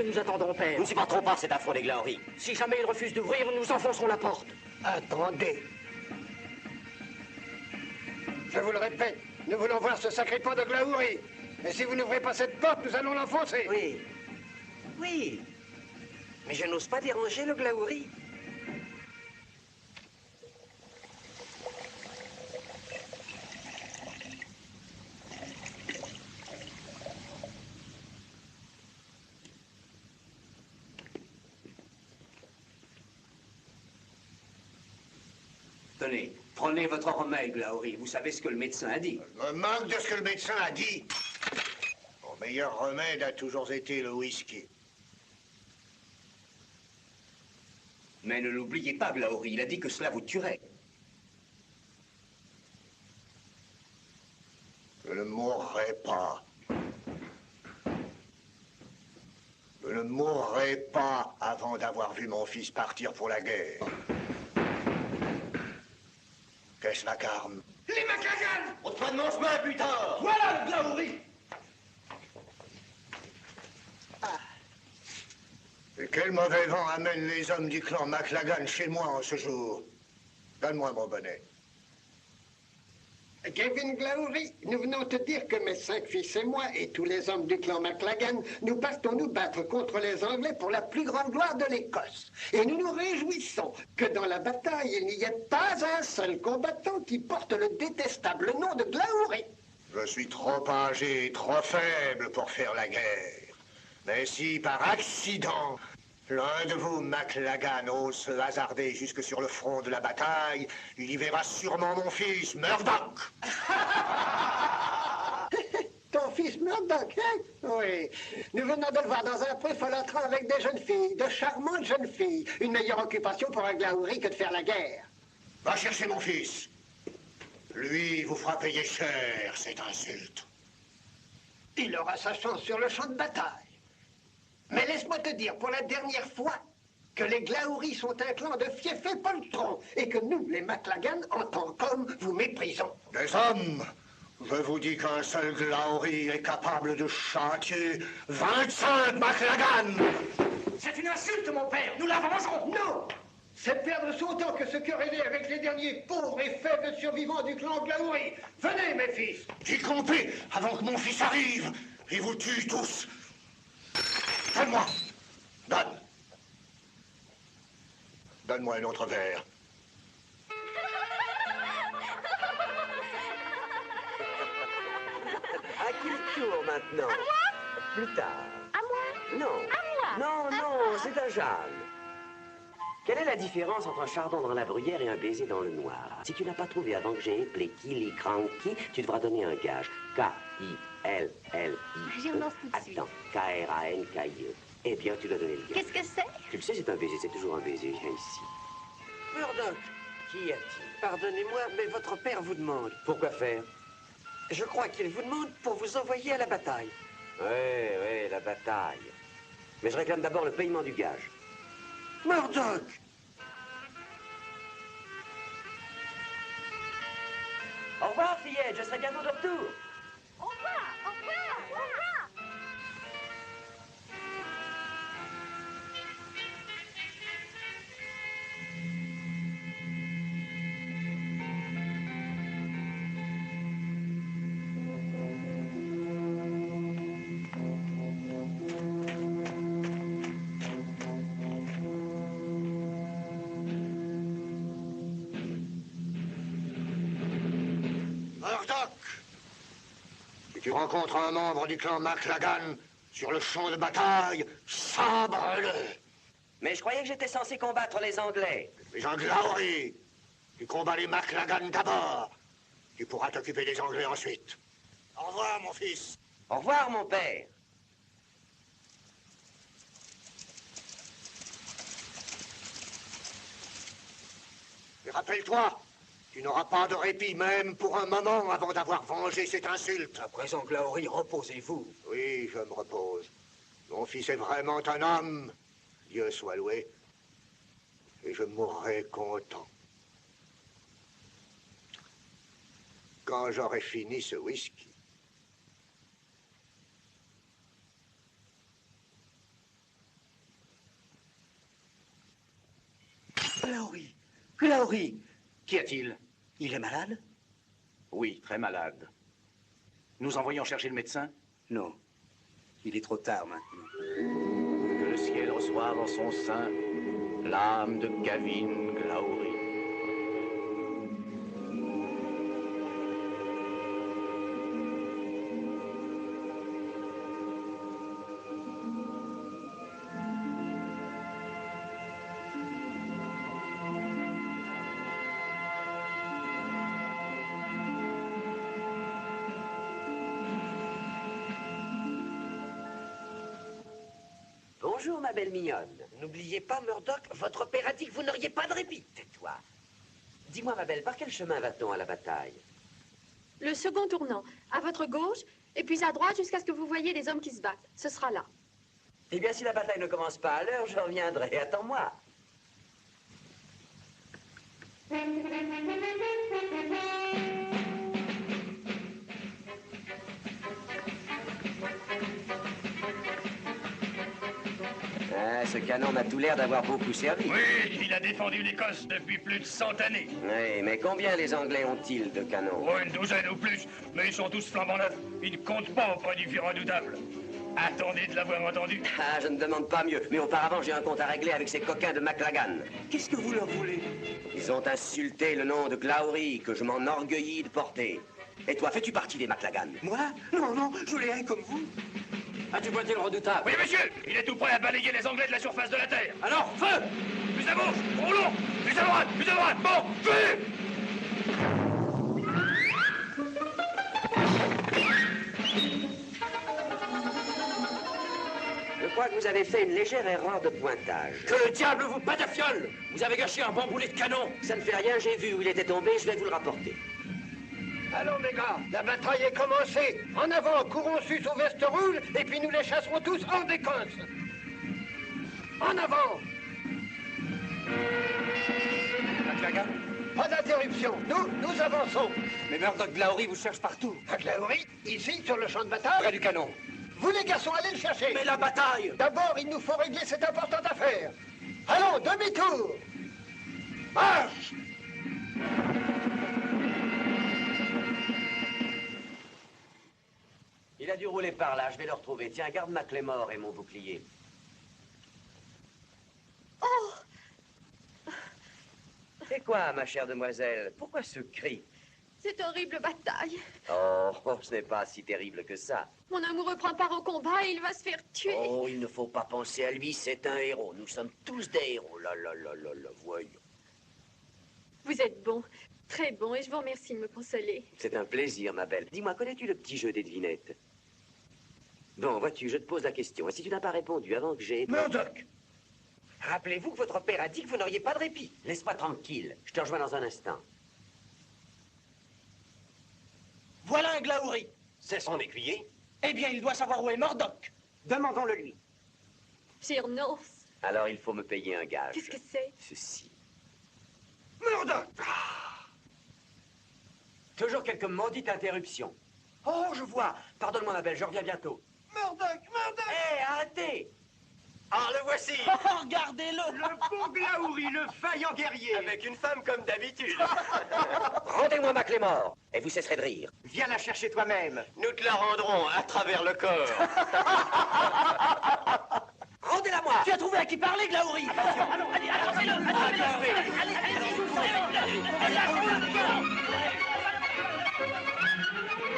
que nous attendons, père. Nous ne supporterons pas cet affront des Glaoris. Si jamais il refuse d'ouvrir, nous enfoncerons la porte. Attendez. Je vous le répète, nous voulons voir ce sacré pan de Glaouri. Et si vous n'ouvrez pas cette porte, nous allons l'enfoncer. Oui. Oui. Mais je n'ose pas déranger le Glaouri. Tenez, prenez votre remède, Glaouri. Vous savez ce que le médecin a dit. Je me moque de ce que le médecin a dit. Mon meilleur remède a toujours été le whisky. Mais ne l'oubliez pas, Glaouri. Il a dit que cela vous tuerait. Je ne mourrai pas. Je ne mourrai pas avant d'avoir vu mon fils partir pour la guerre. Qu'est-ce vacarme? Les McLagan! Au-dessus de mon chemin, putain! Voilà le Glaouri! Et quel mauvais vent amène les hommes du clan McLagan chez moi en ce jour? Donne-moi mon bonnet. Gavin Glaouri, nous venons te dire que mes 5 fils et moi et tous les hommes du clan McLagan, nous partons nous battre contre les Anglais pour la plus grande gloire de l'Écosse. Et nous nous réjouissons que dans la bataille, il n'y ait pas un seul combattant qui porte le détestable nom de Glaouri. Je suis trop âgé et trop faible pour faire la guerre. Mais si par accident, l'un de vous, McLagan, ose se hasarder jusque sur le front de la bataille, il y verra sûrement mon fils, Murdoch. Ton fils Murdoch, hein? Oui. Nous venons de le voir dans un pré folâtrant avec des jeunes filles, de charmantes jeunes filles. Une meilleure occupation pour un Glaouri que de faire la guerre. Va chercher mon fils. Lui, vous fera payer cher cette insulte. Il aura sa chance sur le champ de bataille. Mais laisse-moi te dire pour la dernière fois que les Glaouri sont un clan de fiefs et poltrons et que nous, les McLagan, en tant qu'hommes, vous méprisons. Des hommes, je vous dis qu'un seul Glaouri est capable de châtier 25 McLagan. C'est une insulte, mon père! Nous la vengerons! Non! C'est perdre son temps que se quereller avec les derniers pauvres et faibles survivants du clan Glaouri. Venez, mes fils! J'y comptais avant que mon fils arrive et vous tue tous. Donne-moi. Donne. Donne-moi un autre verre. À qui le tour maintenant? À moi? Plus tard. À moi? Non. À moi? Non, À non, moi? c'est à Jeanne. Quelle est la différence entre un chardon dans la bruyère et un baiser dans le noir? Si tu n'as pas trouvé avant que j'ai implé Kili Cranky, tu devras donner un gage. K-I-L-L-I. J'annonce tout de suite. Attends, K-R-A-N-K-I-E. Eh bien, tu dois donner le gage. Qu'est-ce que c'est? Tu le sais, c'est un baiser, c'est toujours un baiser. Viens ici. Murdoch, Qu'y a-t-il? pardonnez-moi, mais votre père vous demande. Pourquoi faire? Je crois qu'il vous demande pour vous envoyer à la bataille. Oui, la bataille. Mais je réclame d'abord le paiement du gage. Murdoch! Au revoir, fillette, je serai bientôt de retour. Au revoir! Au revoir! Au revoir! Murdoch! Si tu rencontres un membre du clan McLagan sur le champ de bataille, sabre-le! Mais je croyais que j'étais censé combattre les Anglais. Les Glaouri! Tu combats les McLagan d'abord. Tu pourras t'occuper des Anglais ensuite. Au revoir, mon fils. Au revoir, mon père. Et rappelle-toi, tu n'auras pas de répit même pour un moment avant d'avoir vengé cette insulte. À présent, Glaouri, reposez-vous. Oui, je me repose. Mon fils est vraiment un homme. Dieu soit loué. Et je mourrai content. Quand j'aurai fini ce whisky. Glaouri! Glaouri! Qu'y a-t-il? Il est malade? Oui, très malade. Nous envoyons chercher le médecin? Non. Il est trop tard maintenant. Que le ciel reçoive en son sein l'âme de Gavin Glaouri. Bonjour, ma belle mignonne. N'oubliez pas, Murdoch, votre père a dit que vous n'auriez pas de répit. Tais-toi. Dis-moi, ma belle, par quel chemin va-t-on à la bataille? Le second tournant, à votre gauche, et puis à droite jusqu'à ce que vous voyiez des hommes qui se battent. Ce sera là. Eh bien, si la bataille ne commence pas à l'heure, je reviendrai. Attends-moi. Ah, ce canon m'a tout l'air d'avoir beaucoup servi. Oui, il a défendu l'Écosse depuis plus de 100 années. Oui, mais combien les Anglais ont-ils de canons? Oh, une douzaine ou plus, mais ils sont tous flambant neufs. Ils ne comptent pas auprès du vieux redoutable. Attendez de l'avoir entendu. Ah, je ne demande pas mieux. Mais auparavant, j'ai un compte à régler avec ces coquins de McLagan. Qu'est-ce que vous leur voulez? Ils ont insulté le nom de Glaouri, que je m'enorgueillis de porter. Et toi, fais-tu partie des McLagan? Moi? Non, non, je les hais comme vous. As-tu pointé le redoutable? Oui, monsieur, il est tout prêt à balayer les Anglais de la surface de la Terre. Alors, feu! Plus à gauche, roulons. Plus à droite, plus à droite. Bon, feu! Je crois que vous avez fait une légère erreur de pointage. Que le diable vous batafiole! Vous avez gâché un bon boulet de canon! Ça ne fait rien, j'ai vu où il était tombé, je vais vous le rapporter. Allons, mes gars, la bataille est commencée. En avant, courons sus aux vestes rouges, et puis nous les chasserons tous hors d'Écosse. En avant! McLagan? Pas d'interruption. Nous avançons. Mais Murdoch Glaouri vous cherche partout. Glaouri, ici, sur le champ de bataille. Près du canon. Vous, les garçons, allez le chercher. Mais la bataille! D'abord, il nous faut régler cette importante affaire. Allons, demi-tour. Marche! Il a dû rouler par là, je vais le retrouver. Tiens, garde ma clé mort et mon bouclier. Oh! C'est quoi, ma chère demoiselle? Pourquoi ce cri? Cette horrible bataille. Oh, ce n'est pas si terrible que ça. Mon amoureux prend part au combat et il va se faire tuer. Oh, il ne faut pas penser à lui, c'est un héros. Nous sommes tous des héros. Là, là, là, là, là, voyons. Vous êtes bon, très bon, et je vous remercie de me consoler. C'est un plaisir, ma belle. Dis-moi, connais-tu le petit jeu des devinettes? Bon, vois-tu, je te pose la question. Et si tu n'as pas répondu avant que j'ai... Murdoch! Rappelez-vous que votre père a dit que vous n'auriez pas de répit. Laisse-moi tranquille. Je te rejoins dans un instant. Voilà un Glaouri. C'est son écuyer. Eh bien, il doit savoir où est Murdoch. Demandons-le lui. Pyrnos, Alors, il faut me payer un gage. qu'est-ce que c'est? Ceci. Murdoch! Toujours quelques maudites interruptions. Oh, je vois. Pardonne-moi, ma belle, je reviens bientôt. Murdoch! Murdoch! Hé, arrêtez! Ah, le voici. Oh, regardez-le! Le beau Glaouri, le vaillant guerrier. Avec une femme comme d'habitude. Rendez-moi ma clé mort, et vous cesserez de rire. Viens la chercher toi-même. Nous te la rendrons à travers le corps. Rendez-la-moi! Tu as trouvé à qui parler, Glaouri? Attention! Allons, allez, allez,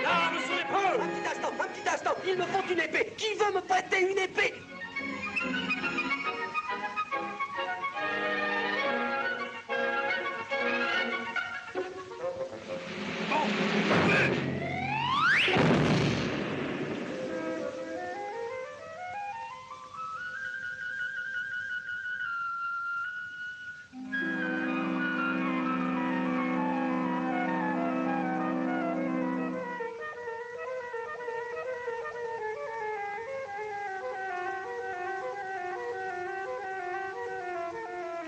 là, monsieur l'épreux! Un petit instant, il me faut une épée. Qui veut me prêter une épée?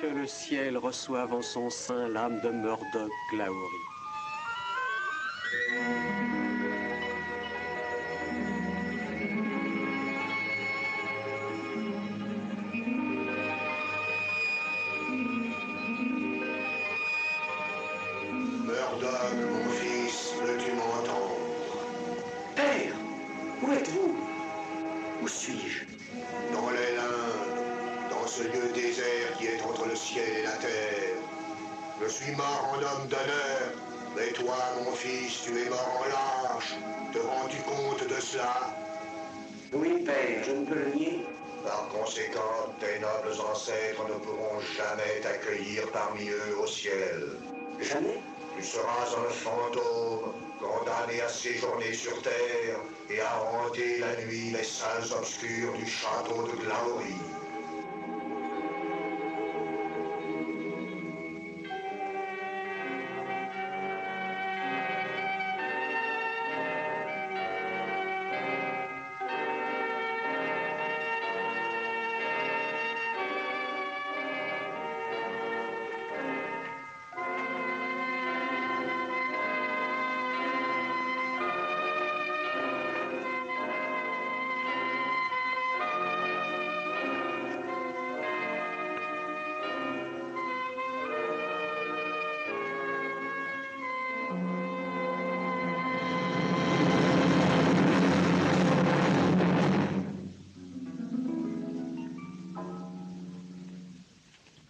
Que le ciel reçoive en son sein l'âme de Murdoch Glaouri. Doc, mon fils, veux-tu m'entendre? Père, où êtes-vous? Où suis-je? Dans les Limbes, dans ce lieu désert qui est entre le ciel et la terre. Je suis mort en homme d'honneur, mais toi, mon fils, tu es mort en lâche. Te rends-tu compte de cela? Oui, père, je ne peux le nier. Par conséquent, tes nobles ancêtres ne pourront jamais t'accueillir parmi eux au ciel. Jamais? Tu seras un fantôme, condamné à séjourner sur Terre et à hanter la nuit les salles obscures du château de Glaouri.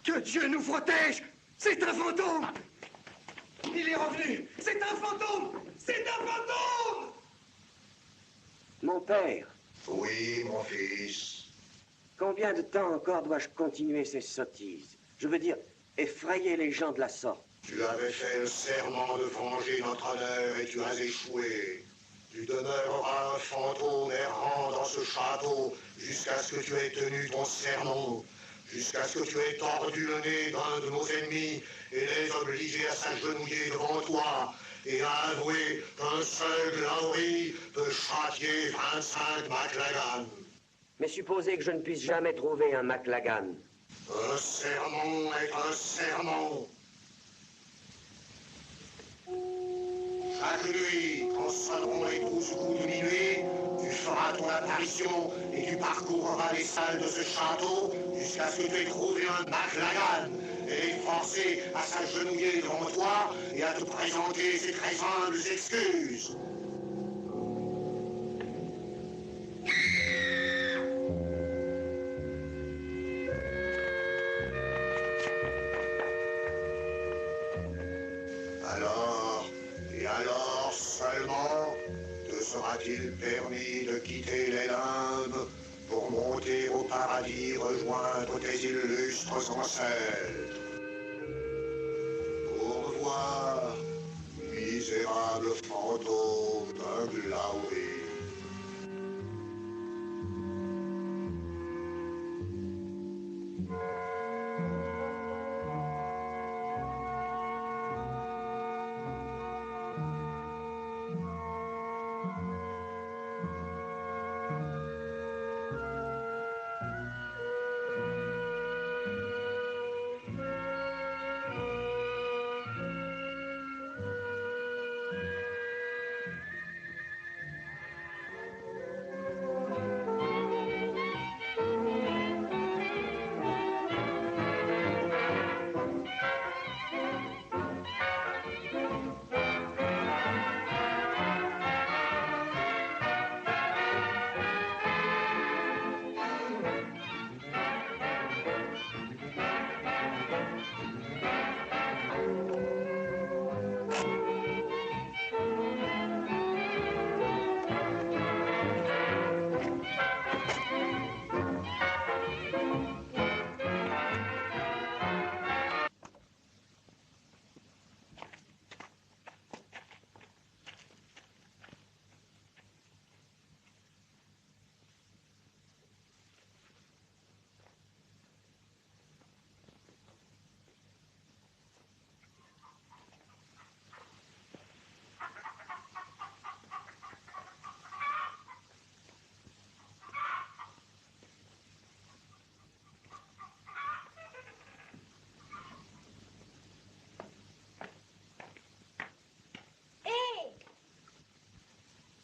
Que Dieu nous protège! C'est un fantôme! Il est revenu! C'est un fantôme! C'est un fantôme! Mon père, Oui, mon fils. combien de temps encore dois-je continuer ces sottises? Je veux dire, effrayer les gens de la sorte. Tu avais fait le serment de venger notre honneur et tu as échoué. Tu demeureras un fantôme errant dans ce château jusqu'à ce que tu aies tenu ton serment, jusqu'à ce que tu aies tordu le nez d'un de nos ennemis et les obligé à s'agenouiller devant toi et à avouer qu'un seul Glaouri peut châtier 25 MacLagan. Mais supposez que je ne puisse jamais trouver un MacLagan. Un serment est un serment. Chaque nuit, quand sonneront les 12 coups de minuit, tu feras ton apparition et tu parcourras les salles de ce château jusqu'à ce que tu aies trouvé un MacLagan et les forcer à s'agenouiller devant toi et à te présenter ses très humbles excuses. Alors, et alors seulement, te sera-t-il permis de quitter les limbes pour monter au paradis rejoindre tes illustres ancêtres. Au revoir, misérable fantôme d'un Glaouri.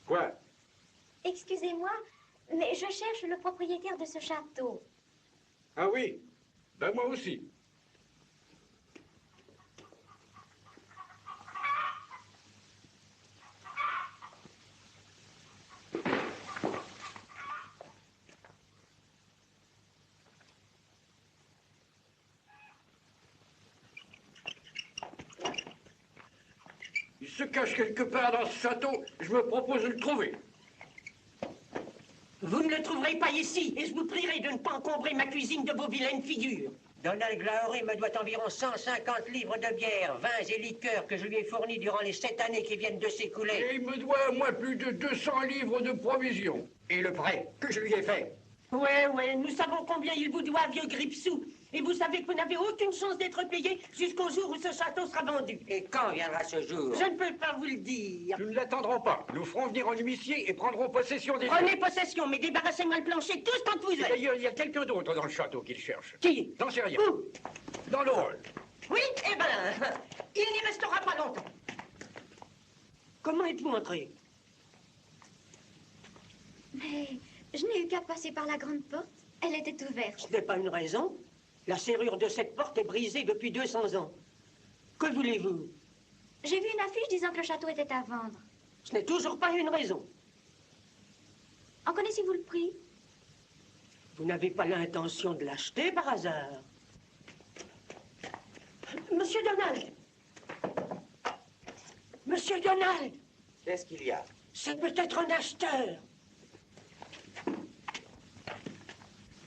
Quoi? Excusez-moi, mais je cherche le propriétaire de ce château. Ah oui? Ben moi aussi. se cache quelque part dans ce château. Je me propose de le trouver. Vous ne le trouverez pas ici, et je vous prierai de ne pas encombrer ma cuisine de vos vilaines figures. Donald Glaory me doit environ 150 livres de bière, vins et liqueurs que je lui ai fournis durant les 7 années qui viennent de s'écouler. Et il me doit à moi plus de 200 livres de provisions. Et le prêt que je lui ai fait. Ouais, nous savons combien il vous doit, vieux Gripsou. Et vous savez que vous n'avez aucune chance d'être payé jusqu'au jour où ce château sera vendu. Et quand viendra ce jour? Je ne peux pas vous le dire. Nous ne l'attendrons pas. Nous ferons venir un huissier et prendrons possession des... Prenez possession, mais débarrassez-moi le plancher tous quand vous êtes. D'ailleurs, il y a quelqu'un d'autre dans le château qui le cherche. Qui? J'en sais rien. Où? Dans le hall. Oui, eh ben, il n'y restera pas longtemps. Comment êtes-vous entré? Mais je n'ai eu qu'à passer par la grande porte. Elle était ouverte. Ce n'est pas une raison. La serrure de cette porte est brisée depuis 200 ans. Que voulez-vous? J'ai vu une affiche disant que le château était à vendre. Ce n'est toujours pas une raison. En connaissez-vous le prix? Vous n'avez pas l'intention de l'acheter par hasard? Monsieur Donald! Monsieur Donald! Qu'est-ce qu'il y a? C'est peut-être un acheteur.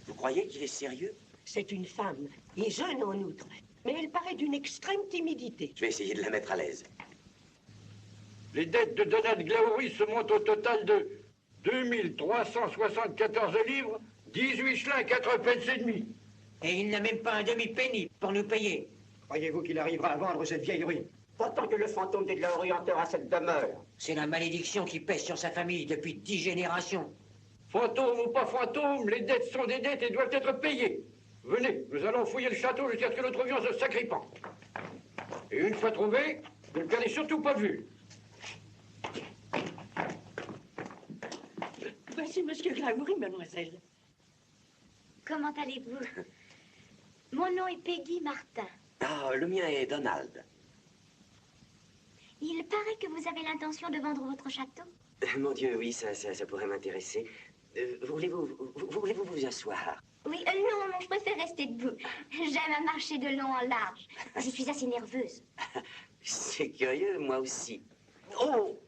Vous croyez qu'il est sérieux? C'est une femme, et jeune en outre. Mais elle paraît d'une extrême timidité. Je vais essayer de la mettre à l'aise. Les dettes de Donald Glaory se montent au total de 2374 livres, 18 schlins, 4 pence et demi. Et il n'a même pas un demi-penny pour nous payer. Croyez-vous qu'il arrivera à vendre cette vieillerie? Pas tant que le fantôme des Glaory hantera cette demeure. C'est la malédiction qui pèse sur sa famille depuis 10 générations. Fantôme ou pas fantôme, les dettes sont des dettes et doivent être payées. Venez, nous allons fouiller le château jusqu'à ce que nous trouvions ce sacripant. Et une fois trouvé, ne le perdez surtout pas de vue. Voici Monsieur Glaory, mademoiselle. Comment allez-vous? Mon nom est Peggy Martin. Ah, le mien est Donald. Il paraît que vous avez l'intention de vendre votre château. Mon Dieu, oui, ça pourrait m'intéresser. Voulez-vous vous asseoir? Oui, non, je préfère rester debout. J'aime à marcher de long en large. Je suis assez nerveuse. C'est curieux, moi aussi. Oh!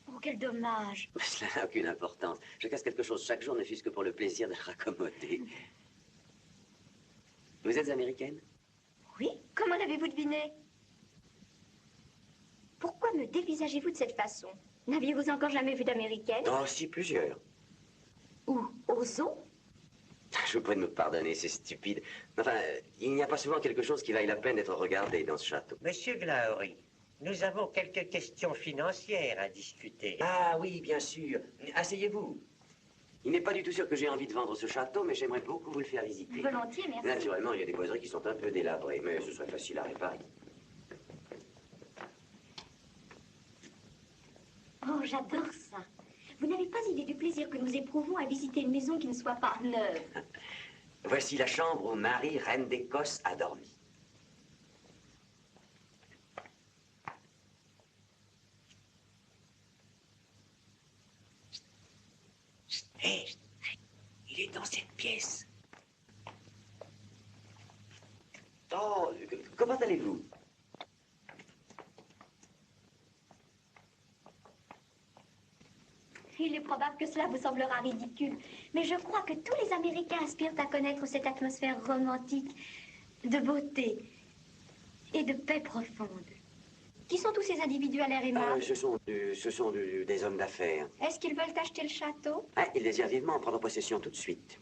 Oh, quel dommage. Cela n'a aucune importance. Je casse quelque chose chaque jour, ne fût-ce que pour le plaisir de raccommoder. Vous êtes américaine? Oui, comment l'avez-vous deviné? Pourquoi me dévisagez-vous de cette façon? N'aviez-vous encore jamais vu d'américaine? Oh, si, plusieurs. Où? Au zoo? Je vous prie de me pardonner, c'est stupide. Enfin, il n'y a pas souvent quelque chose qui vaille la peine d'être regardé dans ce château. Monsieur Glaory, nous avons quelques questions financières à discuter. Ah oui, bien sûr. Asseyez-vous. Il n'est pas du tout sûr que j'ai envie de vendre ce château, mais j'aimerais beaucoup vous le faire visiter. Volontiers, merci. Naturellement, il y a des boiseries qui sont un peu délabrées, mais ce serait facile à réparer. Oh, j'adore ça. Vous n'avez pas idée du plaisir que nous éprouvons à visiter une maison qui ne soit pas neuve. Voici la chambre où Marie, reine d'Écosse, a dormi. Hé, il est dans cette pièce. Oh, comment allez-vous? Il est probable que cela vous semblera ridicule, mais je crois que tous les Américains aspirent à connaître cette atmosphère romantique de beauté et de paix profonde. Qui sont tous ces individus à l'air aimable? Ce sont des hommes d'affaires. Est-ce qu'ils veulent acheter le château? Ah, ils désirent vivement en prendre possession tout de suite.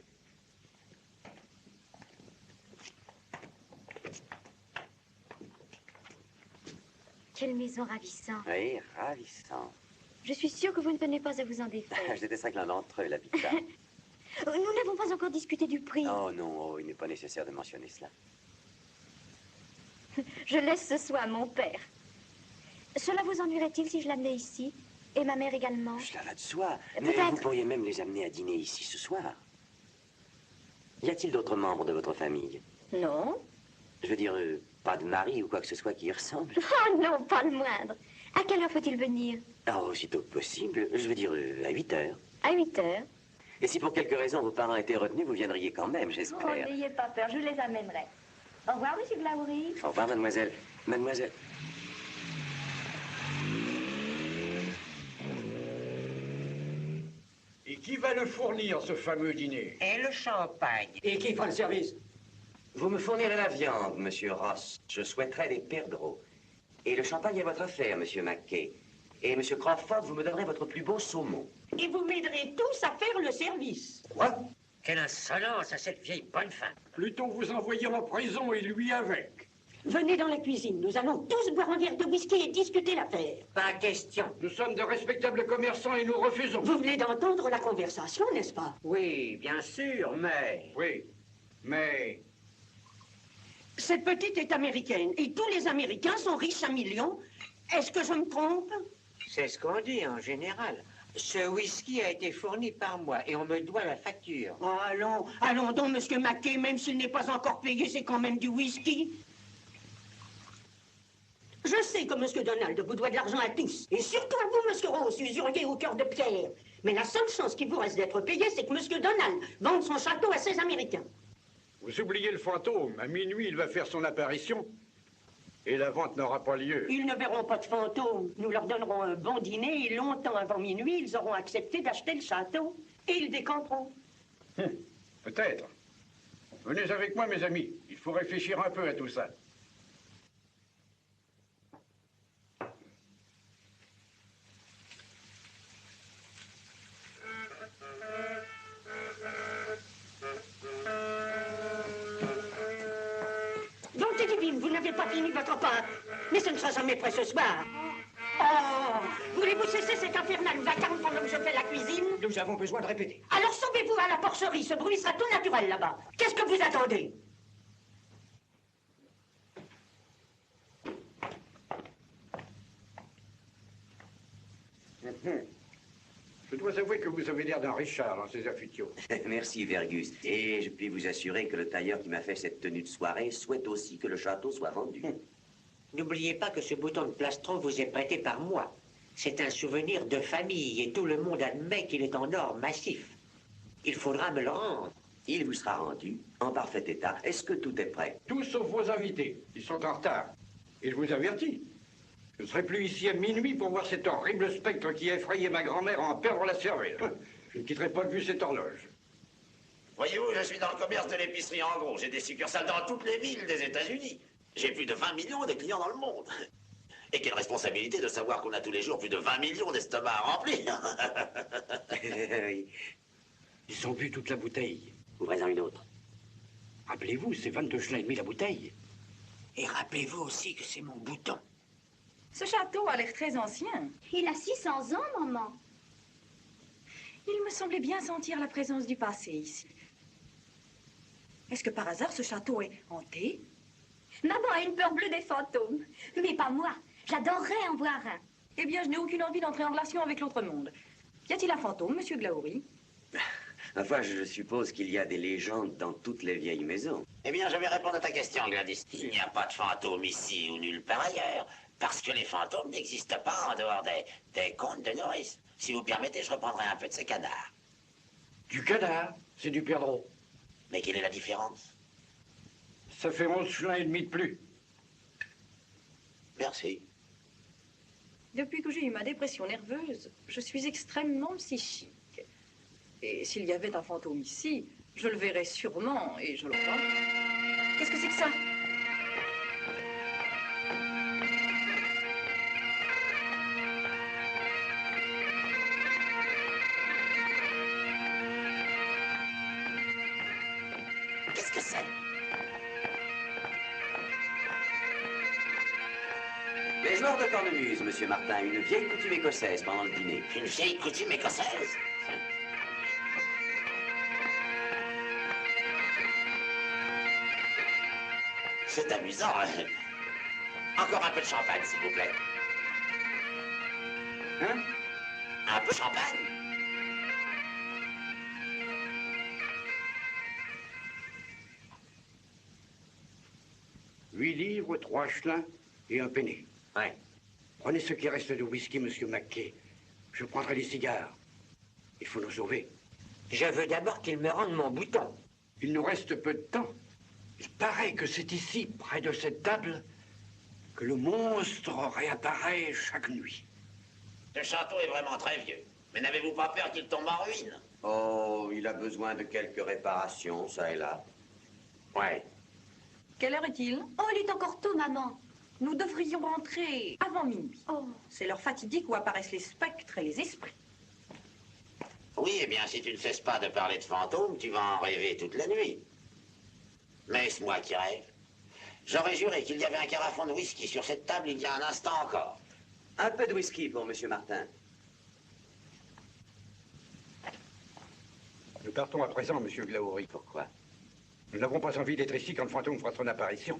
Quelle maison ravissante. Oui, ravissant. Je suis sûre que vous ne venez pas à vous en défaire. Je détesterais que l'un d'entre eux l'habitât. Nous n'avons pas encore discuté du prix. Oh non, il n'est pas nécessaire de mentionner cela. Je laisse ce soin à mon père. Cela vous ennuierait-il si je l'amenais ici? Et ma mère également? Cela va de soi. Mais vous pourriez même les amener à dîner ici ce soir. Y a-t-il d'autres membres de votre famille? Non. Je veux dire, pas de mari ou quoi que ce soit qui y ressemble? Oh non, pas le moindre. À quelle heure faut-il venir? Ah, aussitôt que possible. Je veux dire, à 8 heures. À 8 heures. Et si pour quelque raison vos parents étaient retenus, vous viendriez quand même, Oh, j'espère. n'ayez pas peur, je les amènerai. Au revoir, monsieur Glaory. Au revoir, mademoiselle. Mademoiselle. qui va le fournir, ce fameux dîner? Et le champagne. Et qui fera le service? Vous me fournirez la viande, monsieur Ross. Je souhaiterais des perdreaux. Et le champagne est votre affaire, monsieur Mackay. Et monsieur Crawford, vous me donnerez votre plus beau saumon. Et vous m'aiderez tous à faire le service. Quoi? Quelle insolence à cette vieille bonne femme. Plutôt vous envoyer en prison et lui avec. Venez dans la cuisine, nous allons tous boire un verre de whisky et discuter l'affaire. Pas question. Nous sommes de respectables commerçants et nous refusons. Vous venez d'entendre la conversation, n'est-ce pas? Oui, bien sûr, mais... Oui, mais... Cette petite est américaine et tous les Américains sont riches à millions. Est-ce que je me trompe? C'est ce qu'on dit en général. Ce whisky a été fourni par moi et on me doit la facture. Oh, allons donc, monsieur Mackay, même s'il n'est pas encore payé, c'est quand même du whisky. Je sais que monsieur Donald vous doit de l'argent à tous, et surtout à vous, monsieur Ross, usurier au cœur de pierre. Mais la seule chance qui vous reste d'être payé, c'est que monsieur Donald vende son château à ces Américains. Vous oubliez le fantôme. À minuit, il va faire son apparition. Et la vente n'aura pas lieu. Ils ne verront pas de fantômes. Nous leur donnerons un bon dîner et longtemps avant minuit, ils auront accepté d'acheter le château. Et ils décamperont. Peut-être. Venez avec moi, mes amis. Il faut réfléchir un peu à tout ça. Bonté divine, vous n'avez pas fini votre pâte. Mais ce ne sera jamais prêt ce soir. Oh, voulez-vous cesser cette infernale vacarme pendant que je fais la cuisine? Nous avons besoin de répéter. Alors sauvez-vous à la porcherie, ce bruit sera tout naturel là-bas. Qu'est-ce que vous attendez? Je dois avouer que vous avez l'air d'un Richard dans ces affûtions. Merci, Vergus. Et je puis vous assurer que le tailleur qui m'a fait cette tenue de soirée souhaite aussi que le château soit vendu. N'oubliez pas que ce bouton de plastron vous est prêté par moi. C'est un souvenir de famille et tout le monde admet qu'il est en or massif. Il faudra me le rendre. Il vous sera rendu en parfait état. Est-ce que tout est prêt? Tous sauf vos invités. Ils sont en retard. Et je vous avertis. Je ne serai plus ici à minuit pour voir cet horrible spectre qui a effrayé ma grand-mère en perdre la cervelle. Je ne quitterai pas de vue cette horloge. Voyez-vous, je suis dans le commerce de l'épicerie en gros. J'ai des succursales dans toutes les villes des États-Unis. J'ai plus de 20 millions de clients dans le monde. Et quelle responsabilité de savoir qu'on a tous les jours plus de 20 millions d'estomacs à remplir. Ils ont bu toute la bouteille. Ouvrez-en une autre. Rappelez-vous, c'est 22 schelins et demi la bouteille. Et rappelez-vous aussi que c'est mon bouton. Ce château a l'air très ancien. Il a 600 ans, maman. Il me semblait bien sentir la présence du passé ici. Est-ce que par hasard ce château est hanté? Maman a une peur bleue des fantômes. Mais pas moi. J'adorerais en voir un. Eh bien, je n'ai aucune envie d'entrer en relation avec l'autre monde. Y a-t-il un fantôme, monsieur Glaouri? Enfin, je suppose qu'il y a des légendes dans toutes les vieilles maisons. Eh bien, je vais répondre à ta question, Gladys. Il n'y a pas de fantôme ici ou nulle part ailleurs. Parce que les fantômes n'existent pas en dehors des contes de Norris. Si vous permettez, je reprendrai un peu de ces canards. Du canard? C'est du perdreau. Mais quelle est la différence? Ça fait 11 schelins et demi de plus. Merci. Depuis que j'ai eu ma dépression nerveuse, je suis extrêmement psychique. Et s'il y avait un fantôme ici, je le verrais sûrement et je le crois. Qu'est-ce que c'est que ça? Qu'est-ce que c'est? Les joueurs de cornemuse, monsieur Martin, une vieille coutume écossaise pendant le dîner. Une vieille coutume écossaise? C'est amusant. Hein? Encore un peu de champagne, s'il vous plaît. Hein? Un peu de champagne? Huit livres, 3 schelins et un penny. Ouais. Prenez ce qui reste de whisky, monsieur Mackay. Je prendrai les cigares. Il faut nous sauver. Je veux d'abord qu'il me rende mon bouton. Il nous reste peu de temps. Il paraît que c'est ici, près de cette table, que le monstre réapparaît chaque nuit. Ce château est vraiment très vieux. Mais n'avez-vous pas peur qu'il tombe en ruine? Oh, il a besoin de quelques réparations, ça et là. Ouais. Quelle heure est-il? Oh, il est encore tôt, maman. Nous devrions rentrer avant minuit. Oh. C'est l'heure fatidique où apparaissent les spectres et les esprits. Oui, eh bien, si tu ne cesses pas de parler de fantômes, tu vas en rêver toute la nuit. Mais est-ce moi qui rêve? J'aurais juré qu'il y avait un carafon de whisky sur cette table il y a un instant encore. Un peu de whisky pour Monsieur Martin. Nous partons à présent, Monsieur Glaouri. Pourquoi? Nous n'avons pas envie d'être ici quand le fantôme fera son apparition.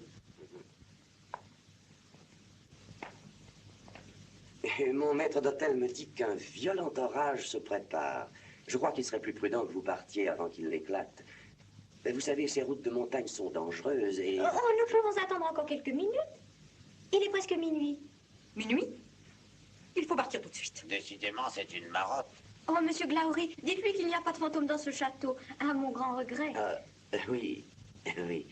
Et mon maître d'hôtel me dit qu'un violent orage se prépare. Je crois qu'il serait plus prudent que vous partiez avant qu'il l'éclate. Vous savez, ces routes de montagne sont dangereuses et... Oh, nous pouvons attendre encore quelques minutes. Il est presque minuit. Minuit? Il faut partir tout de suite. Décidément, c'est une marotte. Oh, Monsieur Glaouri, dites-lui qu'il n'y a pas de fantôme dans ce château. À mon grand regret. Oui, oui.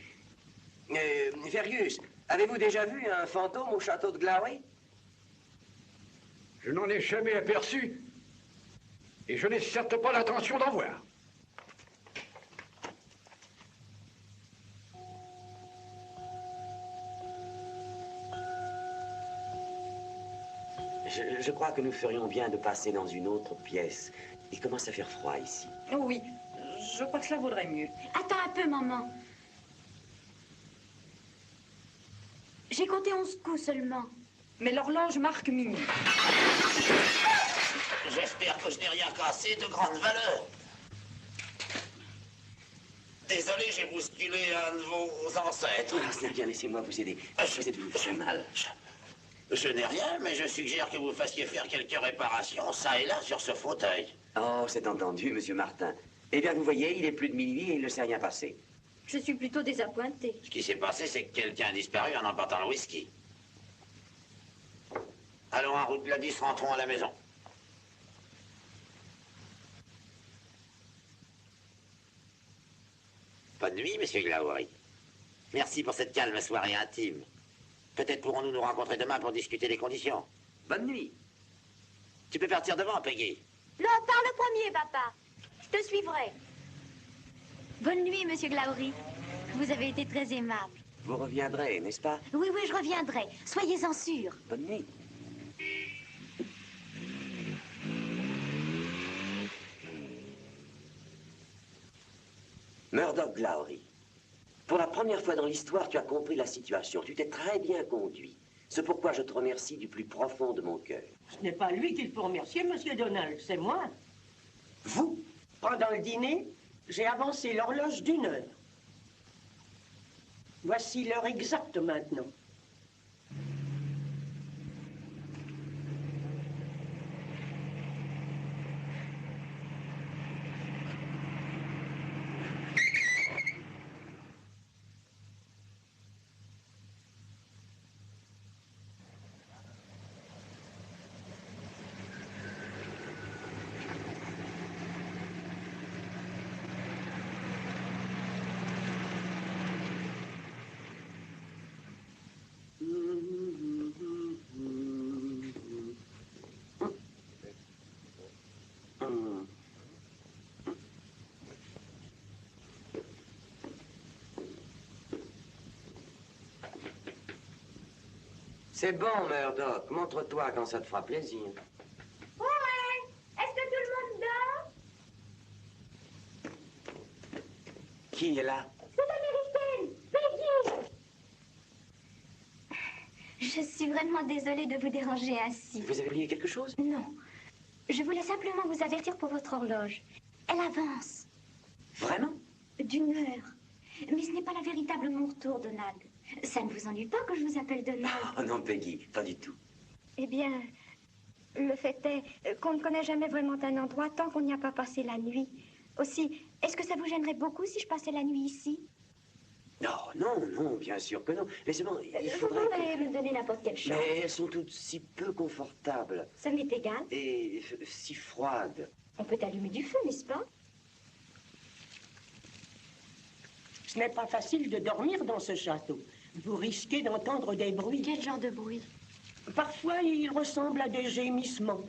Fergus, avez-vous déjà vu un fantôme au château de Glaouri? Je n'en ai jamais aperçu. Et je n'ai certes pas l'intention d'en voir. Je crois que nous ferions bien de passer dans une autre pièce. Il commence à faire froid ici. Oh oui, je crois que cela vaudrait mieux. Attends un peu, maman. J'ai compté 11 coups seulement. Mais l'horloge marque minuit. J'espère que je n'ai rien cassé de grande valeur. Désolé, j'ai bousculé un de vos ancêtres. Ah, c'est bien, laissez-moi vous aider. Vous fait mal. Je n'ai rien, mais je suggère que vous fassiez faire quelques réparations, ça et là, sur ce fauteuil. Oh, c'est entendu, Monsieur Martin. Eh bien, vous voyez, il est plus de minuit et il ne s'est rien passé. Je suis plutôt désappointée. Ce qui s'est passé, c'est que quelqu'un a disparu en emportant le whisky. Allons, en route de la 10, rentrons à la maison. Bonne nuit, Monsieur Glaouri. Merci pour cette calme soirée intime. Peut-être pourrons-nous nous rencontrer demain pour discuter des conditions. Bonne nuit. Tu peux partir devant, Peggy. Non, parle premier, papa. Je te suivrai. Bonne nuit, Monsieur Glaouri. Vous avez été très aimable. Vous reviendrez, n'est-ce pas? Oui, oui, je reviendrai. Soyez-en sûrs. Bonne nuit. Murdoch Glaouri, pour la première fois dans l'histoire, tu as compris la situation. Tu t'es très bien conduit. C'est pourquoi je te remercie du plus profond de mon cœur. Ce n'est pas lui qu'il faut remercier, Monsieur Donald, c'est moi. Vous? Pendant le dîner, j'ai avancé l'horloge d'1 heure. Voici l'heure exacte maintenant. C'est bon, Murdoch. Montre-toi quand ça te fera plaisir. Ouais. Est-ce que tout le monde dort? Qui est là? C'est l'américaine, Peggy. Je suis vraiment désolée de vous déranger ainsi. Vous avez oublié quelque chose? Non. Je voulais simplement vous avertir pour votre horloge. Elle avance. Vraiment? d'1 heure. Mais ce n'est pas la véritable mon retour, Donald. Ça ne vous ennuie pas que je vous appelle Donald? Oh non, Peggy, pas du tout. Eh bien, le fait est qu'on ne connaît jamais vraiment un endroit tant qu'on n'y a pas passé la nuit. Aussi, est-ce que ça vous gênerait beaucoup si je passais la nuit ici? Non, non, non, bien sûr que non. Mais seulement, il Vous faudrait pourrez me donner n'importe quelle chambre. Mais elles sont toutes si peu confortables. Ça m'est égal. Et si froides. On peut allumer du feu, n'est-ce pas? Ce n'est pas facile de dormir dans ce château. Vous risquez d'entendre des bruits. Quel genre de bruit? Parfois, il ressemble à des gémissements.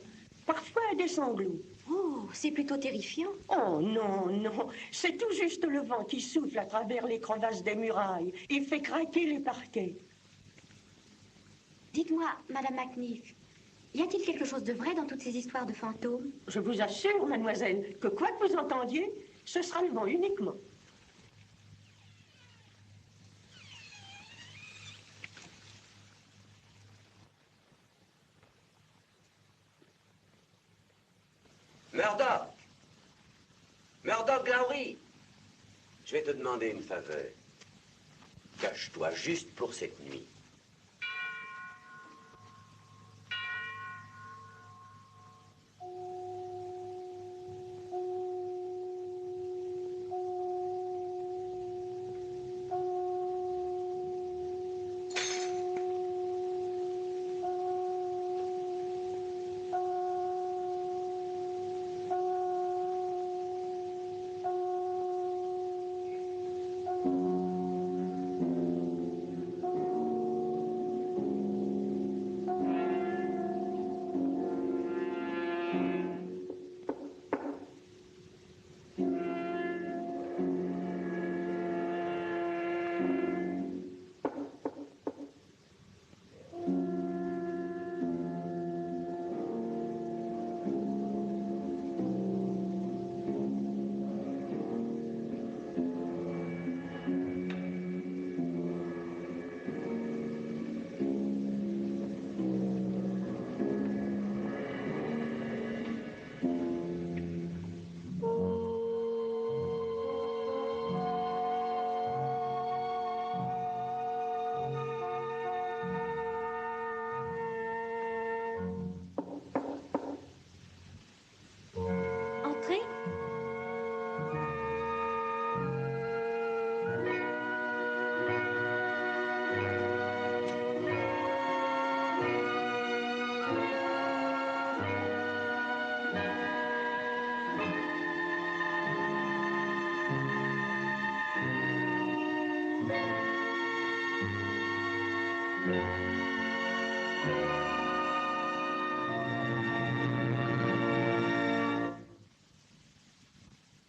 Parfois, à des sanglots. Oh, c'est plutôt terrifiant. Oh non, non, c'est tout juste le vent qui souffle à travers les crevasses des murailles et fait craquer les parquets. Dites-moi, Madame McNiff, y a-t-il quelque chose de vrai dans toutes ces histoires de fantômes? Je vous assure, mademoiselle, que quoi que vous entendiez, ce sera le vent uniquement. Murdoch! Murdoch Lowry! Je vais te demander une faveur. Cache-toi juste pour cette nuit.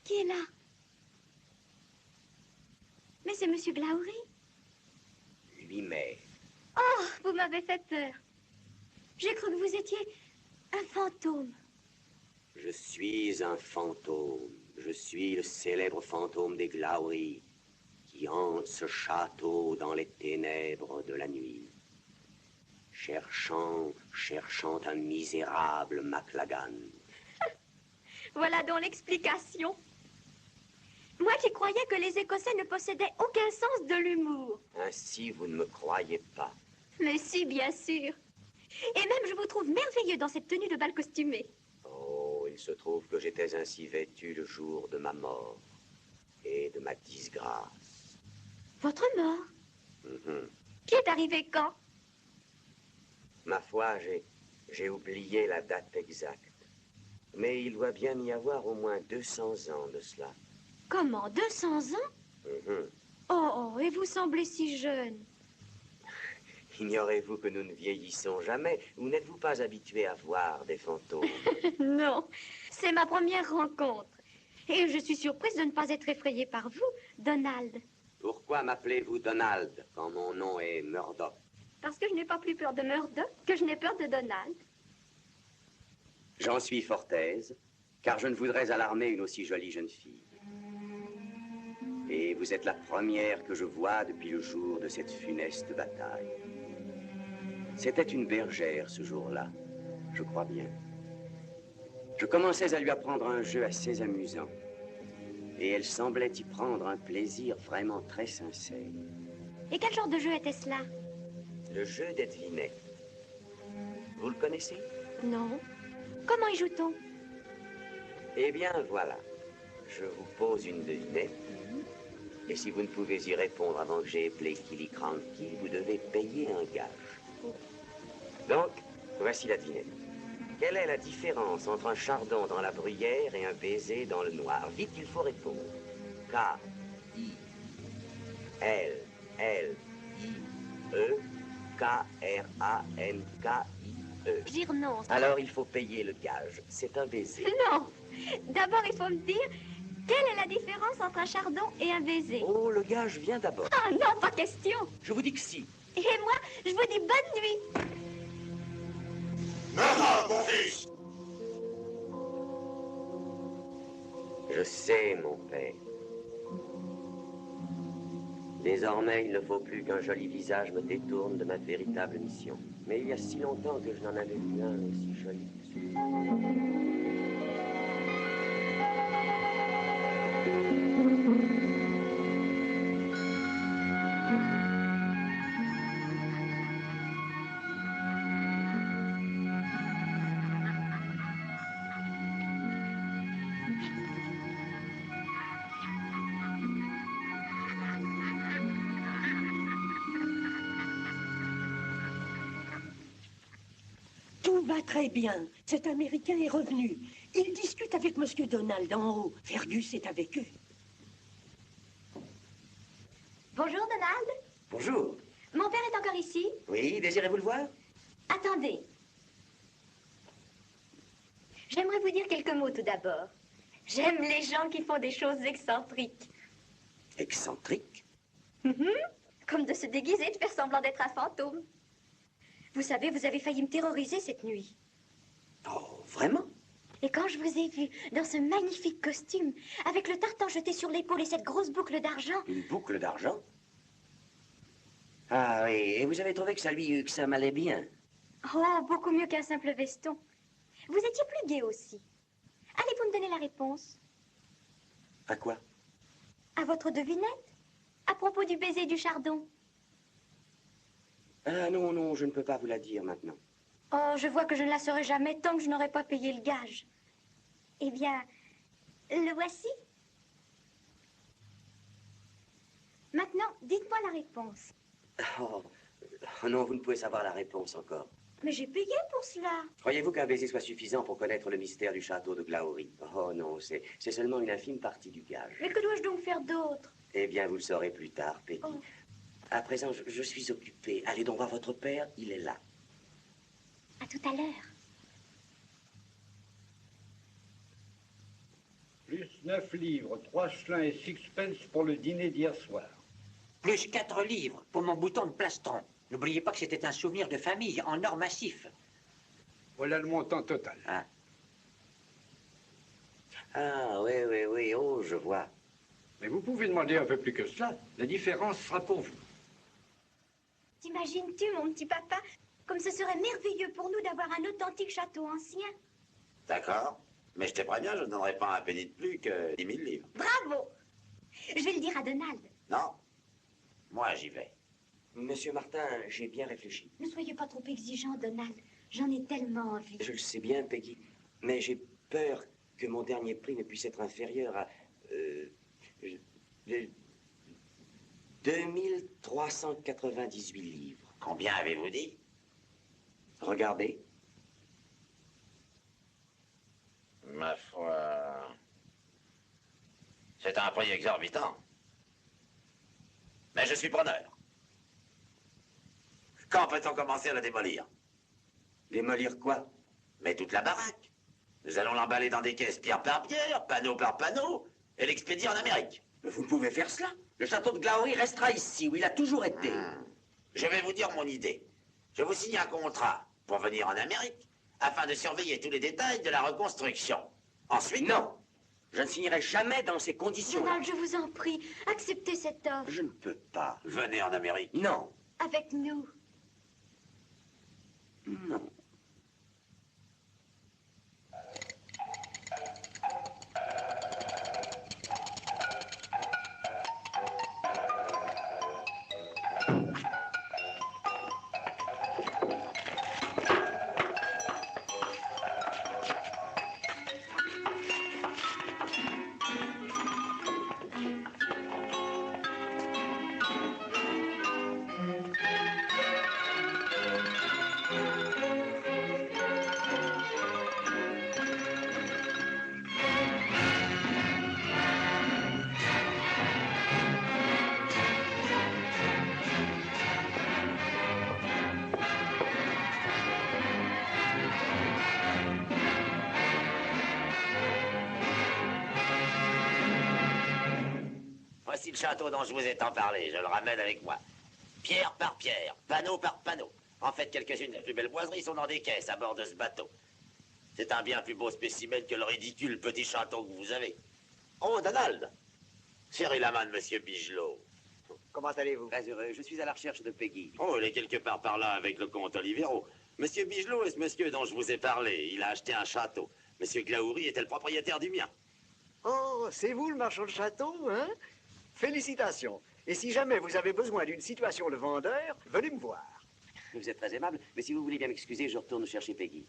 Qui est là? Mais c'est Monsieur Glowry. Lui-même. Oh, vous m'avez fait peur. J'ai cru que vous étiez un fantôme. Je suis un fantôme. Je suis le célèbre fantôme des Glowry qui hante ce château dans les ténèbres de la nuit. Cherchant un misérable McLagan. Voilà donc l'explication. Moi qui croyais que les Écossais ne possédaient aucun sens de l'humour. Ainsi, vous ne me croyez pas. Mais si, bien sûr. Et même je vous trouve merveilleux dans cette tenue de bal costumée. Oh, il se trouve que j'étais ainsi vêtu le jour de ma mort et de ma disgrâce. Votre mort? Mhm. Qui est arrivé quand? Ma foi, j'ai oublié la date exacte. Mais il doit bien y avoir au moins 200 ans de cela. Comment, 200 ans? Mhm. Oh, et vous semblez si jeune. Ignorez-vous que nous ne vieillissons jamais? Ou n'êtes-vous pas habitué à voir des fantômes? Non, c'est ma première rencontre. Et je suis surprise de ne pas être effrayée par vous, Donald. Pourquoi m'appelez-vous Donald quand mon nom est Murdoch? Parce que je n'ai pas plus peur de Murdoch que je n'ai peur de Donald. J'en suis fort aise, car je ne voudrais alarmer une aussi jolie jeune fille. Et vous êtes la première que je vois depuis le jour de cette funeste bataille. C'était une bergère ce jour-là, je crois bien. Je commençais à lui apprendre un jeu assez amusant. Et elle semblait y prendre un plaisir vraiment très sincère. Et quel genre de jeu était-ce là? Le jeu des devinettes. Vous le connaissez? Non. Comment y joue-t-on? Eh bien, voilà. Je vous pose une devinette. Et si vous ne pouvez y répondre avant que j'ai appelé Killy Cranky, vous devez payer un gage. Donc, voici la devinette. Quelle est la différence entre un chardon dans la bruyère et un baiser dans le noir? Vite, il faut répondre. K-I-L-L-I-E K-R-A-N-K-I-E. J'y renonce. Alors il faut payer le gage. C'est un baiser. Non. D'abord, il faut me dire quelle est la différence entre un chardon et un baiser. Oh, le gage vient d'abord. Ah non, pas question. Je vous dis que si. Et moi, je vous dis bonne nuit. Non, mon fils! Je sais, mon père. Désormais, il ne faut plus qu'un joli visage me détourne de ma véritable mission. Mais il y a si longtemps que je n'en avais vu un aussi joli que celui-là. Tout va très bien. Cet Américain est revenu. Il discute avec Monsieur Donald en haut. Fergus est avec eux. Bonjour, Donald. Bonjour. Mon père est encore ici? Oui, désirez-vous le voir? Attendez. J'aimerais vous dire quelques mots tout d'abord. J'aime les gens qui font des choses excentriques. Excentrique? Comme de se déguiser, de faire semblant d'être un fantôme. Vous savez, vous avez failli me terroriser cette nuit. Oh, vraiment? Et quand je vous ai vu dans ce magnifique costume, avec le tartan jeté sur l'épaule et cette grosse boucle d'argent... Une boucle d'argent? Ah oui, et vous avez trouvé que ça m'allait bien? Oh, beaucoup mieux qu'un simple veston. Vous étiez plus gai aussi. Allez-vous me donner la réponse? À quoi? À votre devinette? À propos du baiser du chardon. Ah non, non, je ne peux pas vous la dire maintenant. Oh, je vois que je ne la saurai jamais tant que je n'aurai pas payé le gage. Eh bien, le voici. Maintenant, dites-moi la réponse. Oh non, vous ne pouvez savoir la réponse encore. Mais j'ai payé pour cela. Croyez-vous qu'un baiser soit suffisant pour connaître le mystère du château de Glaouri? Oh non, c'est seulement une infime partie du gage. Mais que dois-je donc faire d'autre? Eh bien, vous le saurez plus tard, Peggy. Oh. À présent, je suis occupé. Allez donc voir votre père, il est là. À tout à l'heure. Plus 9 livres, 3 chelins et 6 pence pour le dîner d'hier soir. Plus 4 livres pour mon bouton de plastron. N'oubliez pas que c'était un souvenir de famille en or massif. Voilà le montant total. Ah, oui, oh, je vois. Mais vous pouvez demander un peu plus que cela. La différence sera pour vous. T'imagines-tu, mon petit papa, comme ce serait merveilleux pour nous d'avoir un authentique château ancien? D'accord. Mais je te préviens, je ne donnerai pas un penny de plus que 10 000 livres. Bravo! Je vais le dire à Donald. Non. Moi, j'y vais. Monsieur Martin, j'ai bien réfléchi. Ne soyez pas trop exigeant, Donald. J'en ai tellement envie. Je le sais bien, Peggy, mais j'ai peur que mon dernier prix ne puisse être inférieur à... 2398 livres. Combien avez-vous dit? Regardez. Ma foi... C'est un prix exorbitant. Mais je suis preneur. Quand peut-on commencer à la démolir? Démolir quoi? Mais toute la baraque. Nous allons l'emballer dans des caisses pierre par pierre, panneau par panneau, et l'expédier en Amérique. Mais vous pouvez faire cela. Le château de Glaouri restera ici, où il a toujours été. Je vais vous dire mon idée. Je vous signe un contrat pour venir en Amérique, afin de surveiller tous les détails de la reconstruction. Ensuite... Non. Je ne signerai jamais dans ces conditions. Donald, je vous en prie, acceptez cette offre. Je ne peux pas. Venez en Amérique. Non. Avec nous. Non. château dont je vous ai tant parlé, je le ramène avec moi. Pierre par pierre, panneau par panneau. En fait, quelques-unes des plus belles boiseries sont dans des caisses à bord de ce bateau. C'est un bien plus beau spécimen que le ridicule petit château que vous avez. Oh, Donald! Serrez la main de Monsieur Bigelow. Comment allez-vous? Très heureux. Je suis à la recherche de Peggy. Oh, il est quelque part par là avec le comte Olivero. Monsieur Bigelow est ce monsieur dont je vous ai parlé. Il a acheté un château. Monsieur Glaoury était le propriétaire du mien. Oh, c'est vous le marchand de château, hein? Félicitations. Et si jamais vous avez besoin d'une situation de vendeur, venez me voir. Vous êtes très aimable, mais si vous voulez bien m'excuser, je retourne chercher Peggy.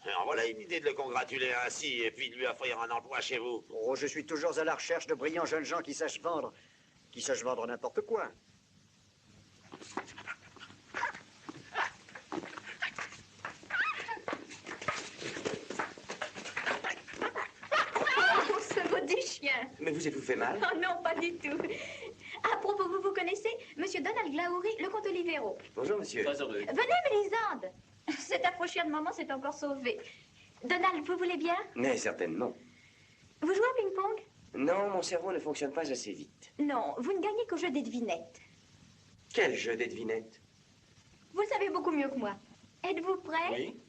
Alors voilà une idée de le congratuler ainsi et puis de lui offrir un emploi chez vous. Oh, je suis toujours à la recherche de brillants jeunes gens qui sachent vendre n'importe quoi. Oh, ce maudit chien! Mais vous êtes-vous fait mal? Oh non, pas du tout. À propos, vous connaissez Monsieur Donald Glaoury, le comte Olivero? Bonjour, monsieur. Venez, Mélisande! Cet affreux chien de maman s'est encore sauvé. Donald, vous voulez bien? Mais certainement. Vous jouez au ping-pong? Non, mon cerveau ne fonctionne pas assez vite. Non, vous ne gagnez qu'au jeu des devinettes. Quel jeu des devinettes? Vous le savez beaucoup mieux que moi. Êtes-vous prêt? Oui.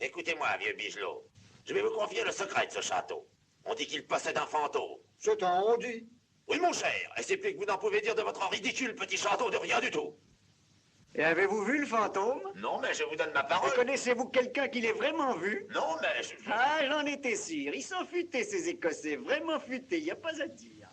Écoutez-moi, vieux Bigelow. Je vais vous confier le secret de ce château. On dit qu'il possède un fantôme. C'est un on dit. Oui, mon cher. Et c'est plus que vous n'en pouvez dire de votre ridicule petit château de rien du tout. Et avez-vous vu le fantôme? Non, mais je vous donne ma parole. Et connaissez-vous quelqu'un qui l'ait vraiment vu? Non, mais je... Ah, j'en étais sûr. Ils sont futés, ces Écossais. Vraiment futés, il n'y a pas à dire.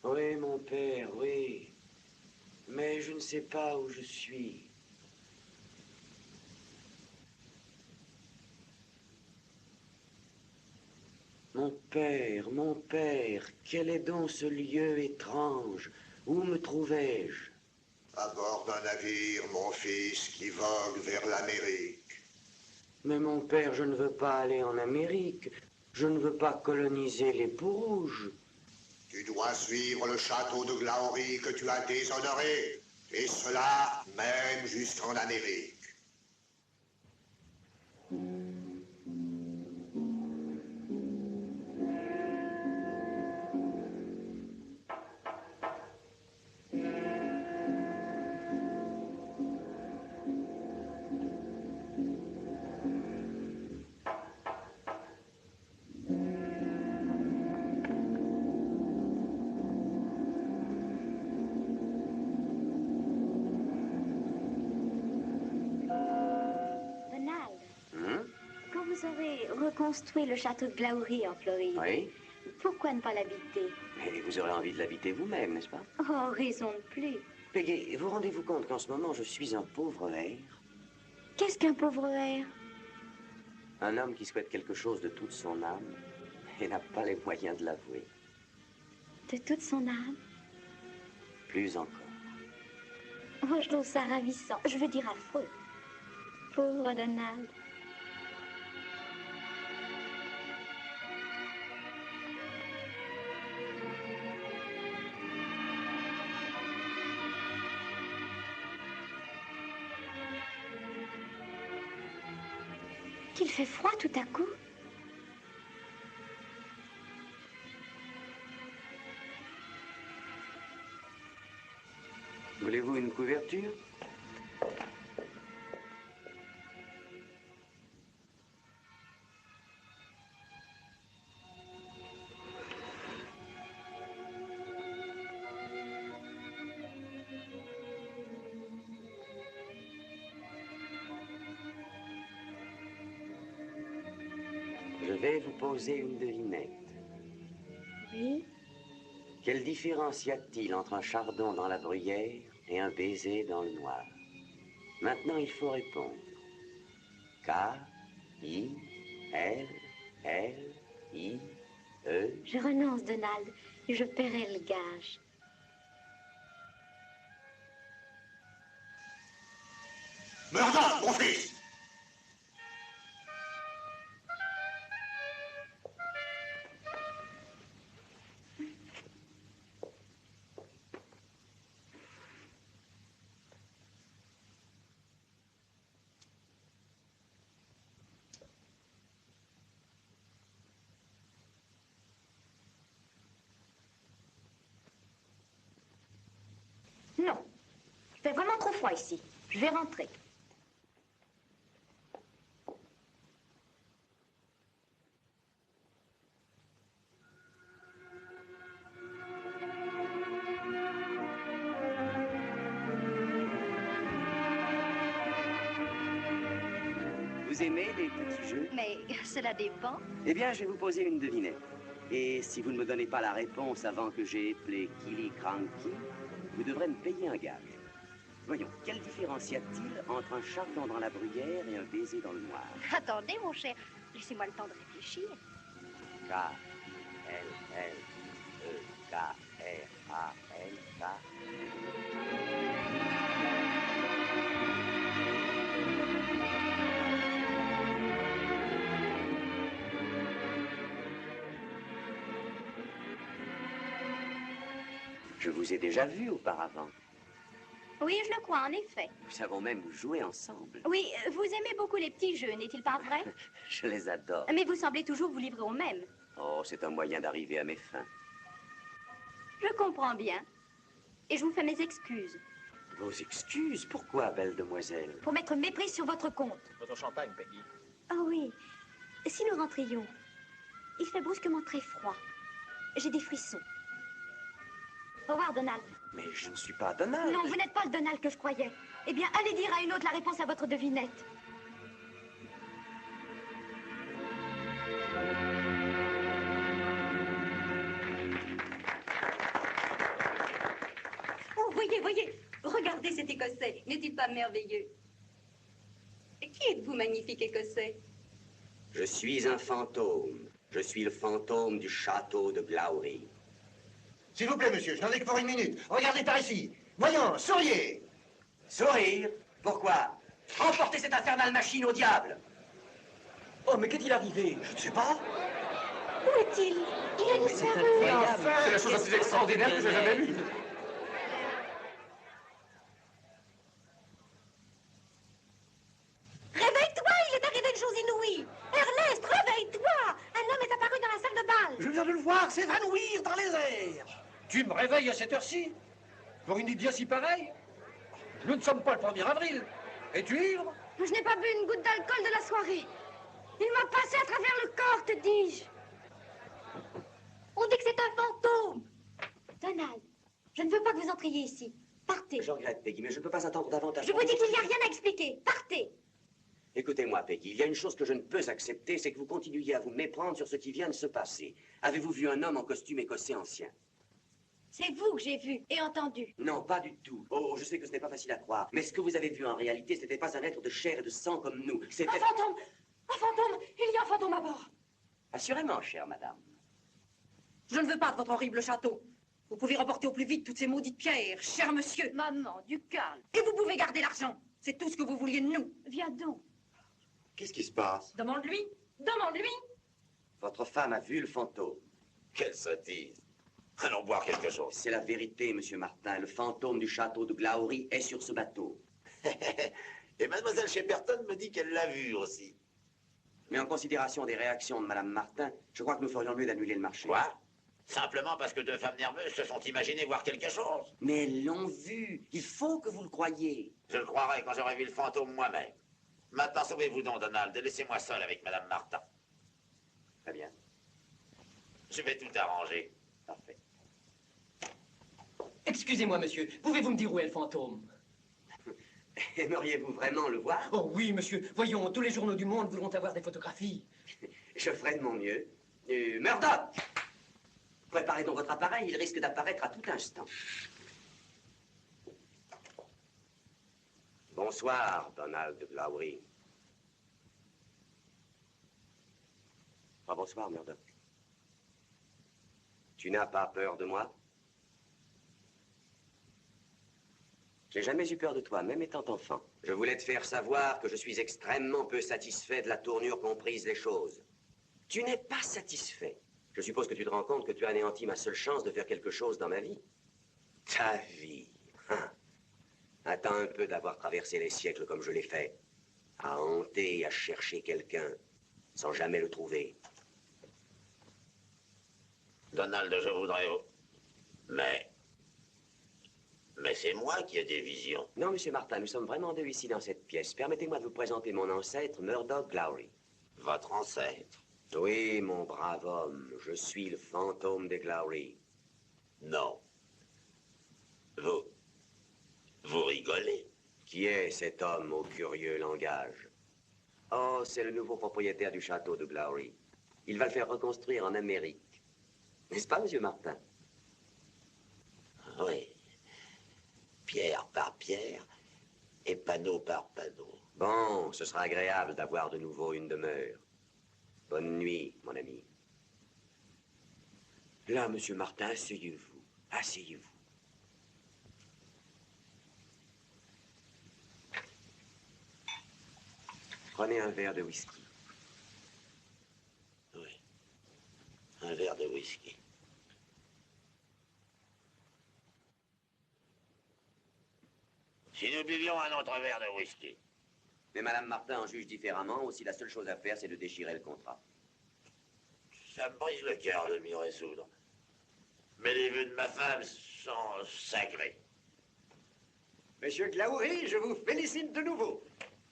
Oui, mon père, oui. Mais je ne sais pas où je suis. Mon père, quel est donc ce lieu étrange? Où me trouvais-je? À bord d'un navire, mon fils, qui vogue vers l'Amérique. Mais mon père, je ne veux pas aller en Amérique. Je ne veux pas coloniser les Peaux-Rouges. Tu dois suivre le château de Glaoury que tu as déshonoré, et cela même jusqu'en Amérique. Reconstruire le château de Glaoury en Floride. Oui. Pourquoi ne pas l'habiter? Mais vous aurez envie de l'habiter vous-même, n'est-ce pas? Oh, raison de plus. Peggy, vous rendez-vous compte qu'en ce moment, je suis un pauvre hère? Qu'est-ce qu'un pauvre hère? Un homme qui souhaite quelque chose de toute son âme et n'a pas les moyens de l'avouer. De toute son âme? Plus encore. Oh, je trouve ça ravissant. Je veux dire affreux. Pauvre Donald. Qu'il fait froid tout à coup. Voulez-vous une couverture? vais vous poser une devinette. Oui? Quelle différence y a-t-il entre un chardon dans la bruyère et un baiser dans le noir? Maintenant, il faut répondre. K-I-L-L-I-E. Je renonce, Donald, et je paierai le gage. Murdoch, mon fils! Non, il fait vraiment trop froid ici. Je vais rentrer. Vous aimez les petits jeux? Mais cela dépend. Eh bien, je vais vous poser une devinette. Et si vous ne me donnez pas la réponse avant que j'ai éplé Kili Cranky, vous devrez me payer un gage. Voyons, quelle différence y a-t-il entre un chardon dans la bruyère et un baiser dans le noir? Attendez, mon cher. Laissez-moi le temps de réfléchir. K-L-L-E-K-R-A-L-K. Je vous ai déjà vu auparavant. Oui, je le crois, en effet. Nous avons même joué ensemble. Oui, vous aimez beaucoup les petits jeux, n'est-il pas vrai? Je les adore. Mais vous semblez toujours vous livrer au même. Oh, c'est un moyen d'arriver à mes fins. Je comprends bien. Et je vous fais mes excuses. Vos excuses? Pourquoi, belle demoiselle? Pour mettre mépris sur votre compte. Votre champagne, Peggy. Oh oui. Si nous rentrions, il fait brusquement très froid. J'ai des frissons. Au revoir, Donald. Mais je ne suis pas Donald. Non, vous n'êtes pas le Donald que je croyais. Eh bien, allez dire à une autre la réponse à votre devinette. Oh, voyez, regardez cet Écossais. N'est-il pas merveilleux? Et qui êtes-vous, magnifique Écossais? Je suis un fantôme. Je suis le fantôme du château de Glowry. S'il vous plaît, monsieur, je n'en ai que pour une minute. Regardez par ici. Voyons, souriez. Sourire? Pourquoi? Emportez cette infernale machine au diable! Oh, mais qu'est-il arrivé? Je ne sais pas. Où est-il? Il a disparu. C'est la chose la plus extraordinaire que j'ai jamais vue. Réveille-toi, il est arrivé une chose inouïe. Ernest, réveille-toi. Un homme est apparu dans la salle de bal. Je viens de le voir s'évanouir dans les airs. Tu me réveilles à cette heure-ci? Pour une idiotie pareille? Nous ne sommes pas le 1er avril. Es-tu ivre? Je n'ai pas bu une goutte d'alcool de la soirée. Il m'a passé à travers le corps, te dis-je. On dit que c'est un fantôme. Donald, je ne veux pas que vous entriez ici. Partez. Je regrette, Peggy, mais je ne peux pas attendre davantage. Je vous dis qu'il n'y a rien à expliquer. Partez. Écoutez-moi, Peggy, il y a une chose que je ne peux accepter, c'est que vous continuiez à vous méprendre sur ce qui vient de se passer. Avez-vous vu un homme en costume écossais ancien? C'est vous que j'ai vu et entendu. Non, pas du tout. Oh, je sais que ce n'est pas facile à croire, mais ce que vous avez vu en réalité, ce n'était pas un être de chair et de sang comme nous. C'était... Un fantôme! Un fantôme! Il y a un fantôme à bord. Assurément, chère madame. Je ne veux pas de votre horrible château. Vous pouvez reporter au plus vite toutes ces maudites pierres, cher monsieur. Maman, du calme. Et vous pouvez garder l'argent. C'est tout ce que vous vouliez de nous. Viens donc. Qu'est-ce qui se passe? Demande-lui. Demande-lui. Votre femme a vu le fantôme. Quelle sottise. Allons boire quelque chose. C'est la vérité, monsieur Martin. Le fantôme du château de Glowry est sur ce bateau. Et mademoiselle Shepperton me dit qu'elle l'a vu aussi. Mais en considération des réactions de madame Martin, je crois que nous ferions mieux d'annuler le marché. Quoi? Simplement parce que deux femmes nerveuses se sont imaginées voir quelque chose. Mais elles l'ont vu. Il faut que vous le croyiez. Je le croirai quand j'aurai vu le fantôme moi-même. Maintenant, sauvez-vous donc, Donald, et laissez-moi seul avec madame Martin. Très bien. Je vais tout arranger. Parfait. Excusez-moi, monsieur. Pouvez-vous me dire où est le fantôme? Aimeriez-vous vraiment le voir? Oh oui, monsieur. Voyons, tous les journaux du monde voudront avoir des photographies. Je ferai de mon mieux. Murdoch! Préparez donc votre appareil, il risque d'apparaître à tout instant. Bonsoir, Donald Glowry. Bonsoir, Murdoch. Tu n'as pas peur de moi? J'ai jamais eu peur de toi, même étant enfant. Je voulais te faire savoir que je suis extrêmement peu satisfait de la tournure qu'ont prise les choses. Tu n'es pas satisfait. Je suppose que tu te rends compte que tu as anéanti ma seule chance de faire quelque chose dans ma vie. Ta vie. Hein. Attends un peu d'avoir traversé les siècles comme je l'ai fait. À hanter et à chercher quelqu'un, sans jamais le trouver. Donald, je voudrais... Mais c'est moi qui ai des visions. Non, Monsieur Martin, nous sommes vraiment deux ici dans cette pièce. Permettez-moi de vous présenter mon ancêtre, Murdoch Glowry. Votre ancêtre? Oui, mon brave homme. Je suis le fantôme des Glowry. Non. Vous rigolez? Qui est cet homme au curieux langage? Oh, c'est le nouveau propriétaire du château de Glowry. Il va le faire reconstruire en Amérique. N'est-ce pas, Monsieur Martin? Oui. Pierre par pierre et panneau par panneau. Bon, ce sera agréable d'avoir de nouveau une demeure. Bonne nuit, mon ami. Là, Monsieur Martin, asseyez-vous. Asseyez-vous. Prenez un verre de whisky. Oui. Un verre de whisky. Si nous buvions un autre verre de whisky. Mais Madame Martin en juge différemment. Aussi, la seule chose à faire, c'est de déchirer le contrat. Ça me brise le cœur de m'y résoudre. Mais les vœux de ma femme sont sacrés. Monsieur Glowry, je vous félicite de nouveau.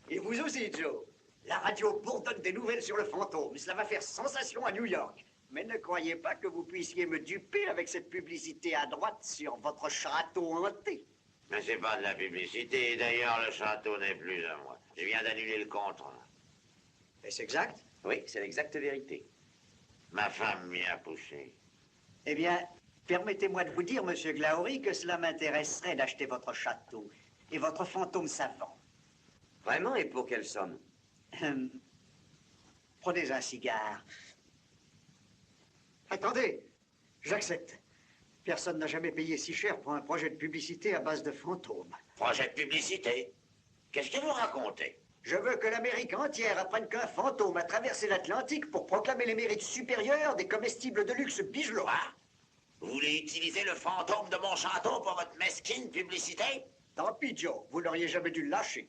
Et vous aussi, Joe. La radio bourdonne des nouvelles sur le fantôme. Cela va faire sensation à New York. Mais ne croyez pas que vous puissiez me duper avec cette publicité à droite sur votre château hanté. Mais c'est pas de la publicité. D'ailleurs, le château n'est plus à moi. Je viens d'annuler le contrat. Est-ce exact? Oui, c'est l'exacte vérité. Ma femme m'y a poussé. Eh bien, permettez-moi de vous dire, Monsieur Glowry, que cela m'intéresserait d'acheter votre château et votre fantôme savant. Vraiment? Et pour quelle somme? Prenez un cigare. Attendez, j'accepte. Personne n'a jamais payé si cher pour un projet de publicité à base de fantômes. Projet de publicité? Qu'est-ce que vous racontez? Je veux que l'Amérique entière apprenne qu'un fantôme a traversé l'Atlantique pour proclamer les mérites supérieurs des comestibles de luxe Bigelow. Vous voulez utiliser le fantôme de mon château pour votre mesquine publicité? Tant pis, Joe. Vous n'auriez jamais dû le lâcher.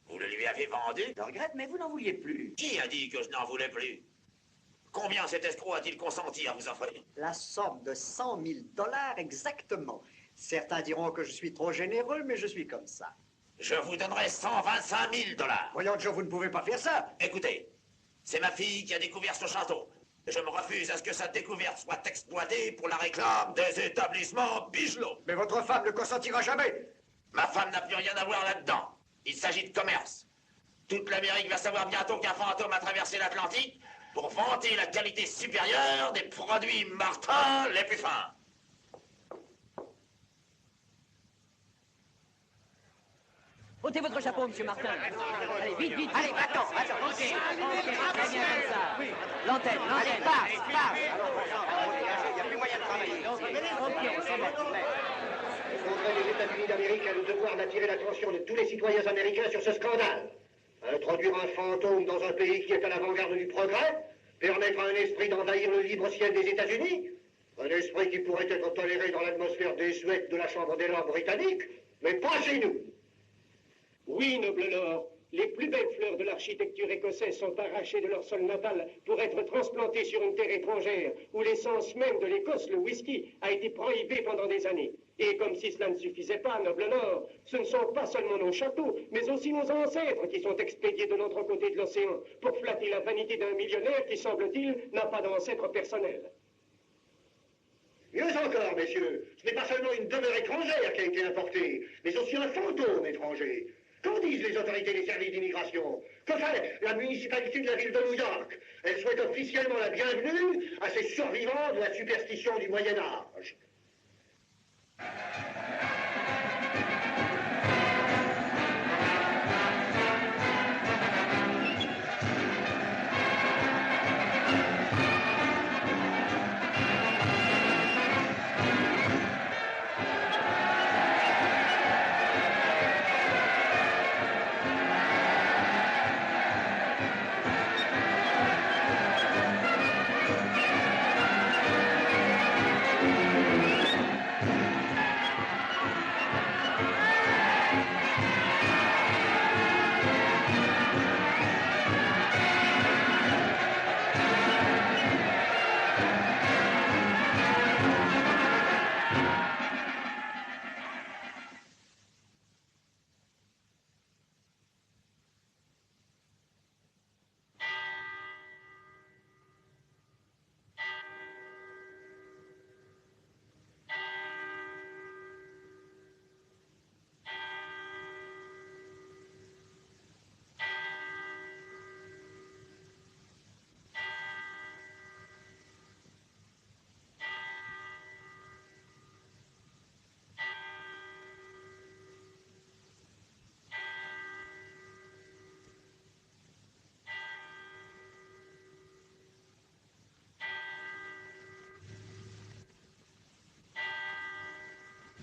Vous le lui avez vendu? Je regrette, mais vous n'en vouliez plus. Qui a dit que je n'en voulais plus? Combien cet escroc a-t-il consenti à vous offrir? La somme de 100 000 $ exactement. Certains diront que je suis trop généreux, mais je suis comme ça. Je vous donnerai 125 000 $. Voyons, Joe, vous ne pouvez pas faire ça. Écoutez, c'est ma fille qui a découvert ce château. Je me refuse à ce que sa découverte soit exploitée pour la réclame des établissements Bigelow. Mais votre femme ne consentira jamais. Ma femme n'a plus rien à voir là-dedans. Il s'agit de commerce. Toute l'Amérique va savoir bientôt qu'un fantôme a traversé l'Atlantique pour vanter la qualité supérieure des produits Martin les plus fins. Ôtez votre chapeau, Monsieur Martin. Allez, vite, vite. Allez, va-t'en. Ok, très bien comme ça. L'antenne, Allez, passe. Il n'y a plus moyen de travailler. Ok, c'est bon. Il faudrait les États-Unis d'Amérique a le devoir d'attirer l'attention de tous les citoyens américains sur ce scandale. Introduire un fantôme dans un pays qui est à l'avant-garde du progrès, permettre à un esprit d'envahir le libre ciel des États-Unis, un esprit qui pourrait être toléré dans l'atmosphère désuète de la Chambre des Lords britannique, mais pas chez nous. Oui, noble lord, les plus belles fleurs de l'architecture écossaise sont arrachées de leur sol natal pour être transplantées sur une terre étrangère, où l'essence même de l'Écosse, le whisky, a été prohibé pendant des années. Et comme si cela ne suffisait pas, noble lord, ce ne sont pas seulement nos châteaux, mais aussi nos ancêtres qui sont expédiés de l'autre côté de l'océan pour flatter la vanité d'un millionnaire qui, semble-t-il, n'a pas d'ancêtre personnel. Mieux encore, messieurs, ce n'est pas seulement une demeure étrangère qui a été importée, mais aussi un fantôme étranger. Qu'en disent les autorités des services d'immigration? Que fait la municipalité de la ville de New York? Elle souhaite officiellement la bienvenue à ces survivants de la superstition du Moyen-Âge.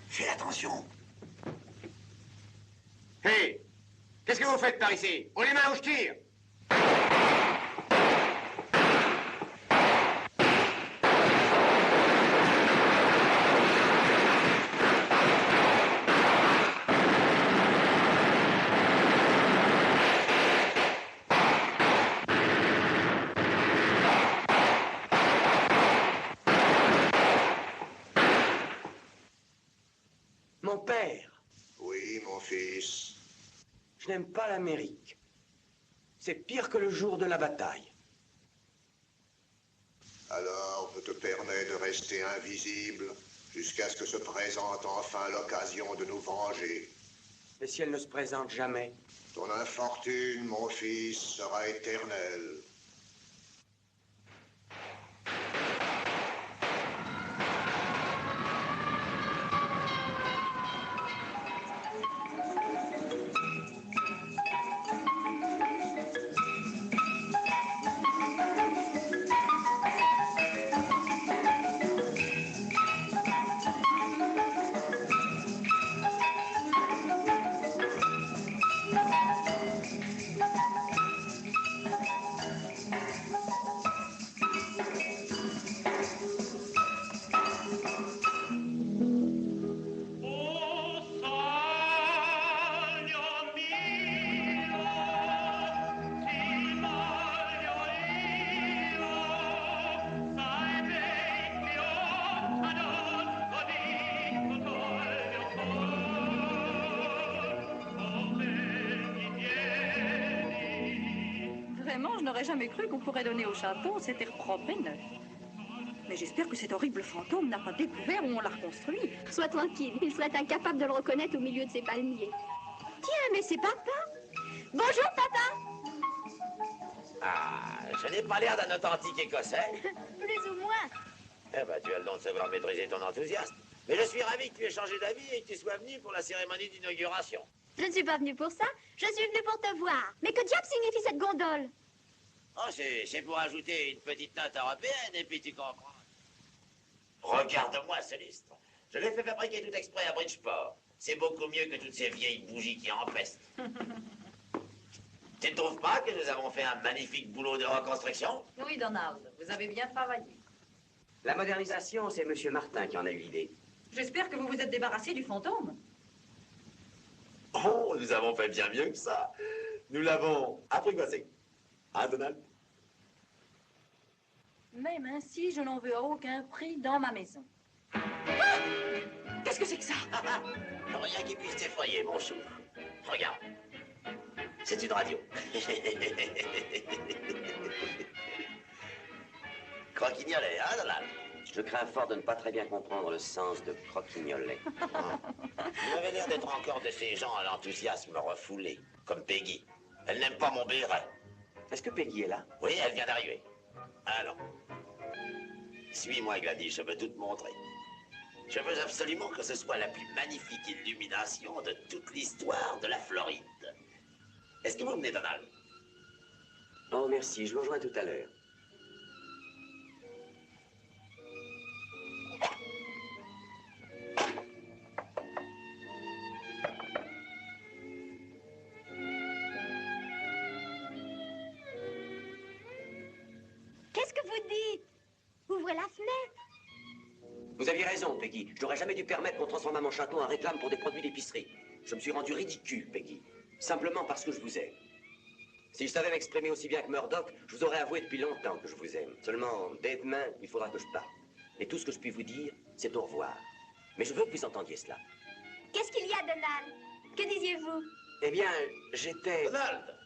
Fais attention. Hé, qu'est-ce que vous faites par ici? Haut les mains ou je tire? Mon père. Oui, mon fils. Je n'aime pas l'Amérique. C'est pire que le jour de la bataille. Alors, je te permets de rester invisible jusqu'à ce que se présente enfin l'occasion de nous venger. Mais si elle ne se présente jamais? Ton infortune, mon fils, sera éternelle. Vraiment, je n'aurais jamais cru qu'on pourrait donner au château cet air propre et neuf. Mais j'espère que cet horrible fantôme n'a pas découvert où on l'a reconstruit. Sois tranquille, il serait incapable de le reconnaître au milieu de ces palmiers. Tiens, mais c'est papa. Bonjour, papa. Ah, je n'ai pas l'air d'un authentique Écossais. Plus ou moins. Eh ben, tu as le don de savoir maîtriser ton enthousiasme. Mais je suis ravi que tu aies changé d'avis et que tu sois venu pour la cérémonie d'inauguration. Je ne suis pas venue pour ça. Je suis venue pour te voir. Mais que diable signifie cette gondole? Oh, c'est pour ajouter une petite note européenne et puis tu comprends. Regarde-moi, Céleste. Je l'ai fait fabriquer tout exprès à Bridgeport. C'est beaucoup mieux que toutes ces vieilles bougies qui empestent. Tu ne trouves pas que nous avons fait un magnifique boulot de reconstruction? Oui, Donald, vous avez bien travaillé. La modernisation, c'est M. Martin qui en a eu l'idée. J'espère que vous vous êtes débarrassé du fantôme. Oh, nous avons fait bien mieux que ça. Nous l'avons apprivoisé. Hein, Donald? Même ainsi, je n'en veux à aucun prix dans ma maison. Ah! Qu'est-ce que c'est que ça? Rien qui puisse t'effrayer, mon chou. Regarde. C'est une radio. Crois qu'il y allait, hein, Donald? Je crains fort de ne pas très bien comprendre le sens de croquignolet. Vous avez l'air d'être encore de ces gens à l'enthousiasme refoulé, comme Peggy. Elle n'aime pas mon béret. Est-ce que Peggy est là? Oui, elle vient d'arriver. Alors, suis-moi, Gladys, je veux tout te montrer. Je veux absolument que ce soit la plus magnifique illumination de toute l'histoire de la Floride. Est-ce que vous venez, Donald? Oh, merci, je vous rejoins tout à l'heure. Qu'est-ce que vous dites? Ouvrez la fenêtre. Vous aviez raison, Peggy. Je n'aurais jamais dû permettre qu'on transformât mon château en réclame pour des produits d'épicerie. Je me suis rendu ridicule, Peggy. Simplement parce que je vous aime. Si je savais m'exprimer aussi bien que Murdoch, je vous aurais avoué depuis longtemps que je vous aime. Seulement, dès demain, il faudra que je parte. Et tout ce que je puis vous dire, c'est au revoir. Mais je veux que vous entendiez cela. Qu'est-ce qu'il y a, Donald? Que disiez-vous? Eh bien, j'étais... Donald!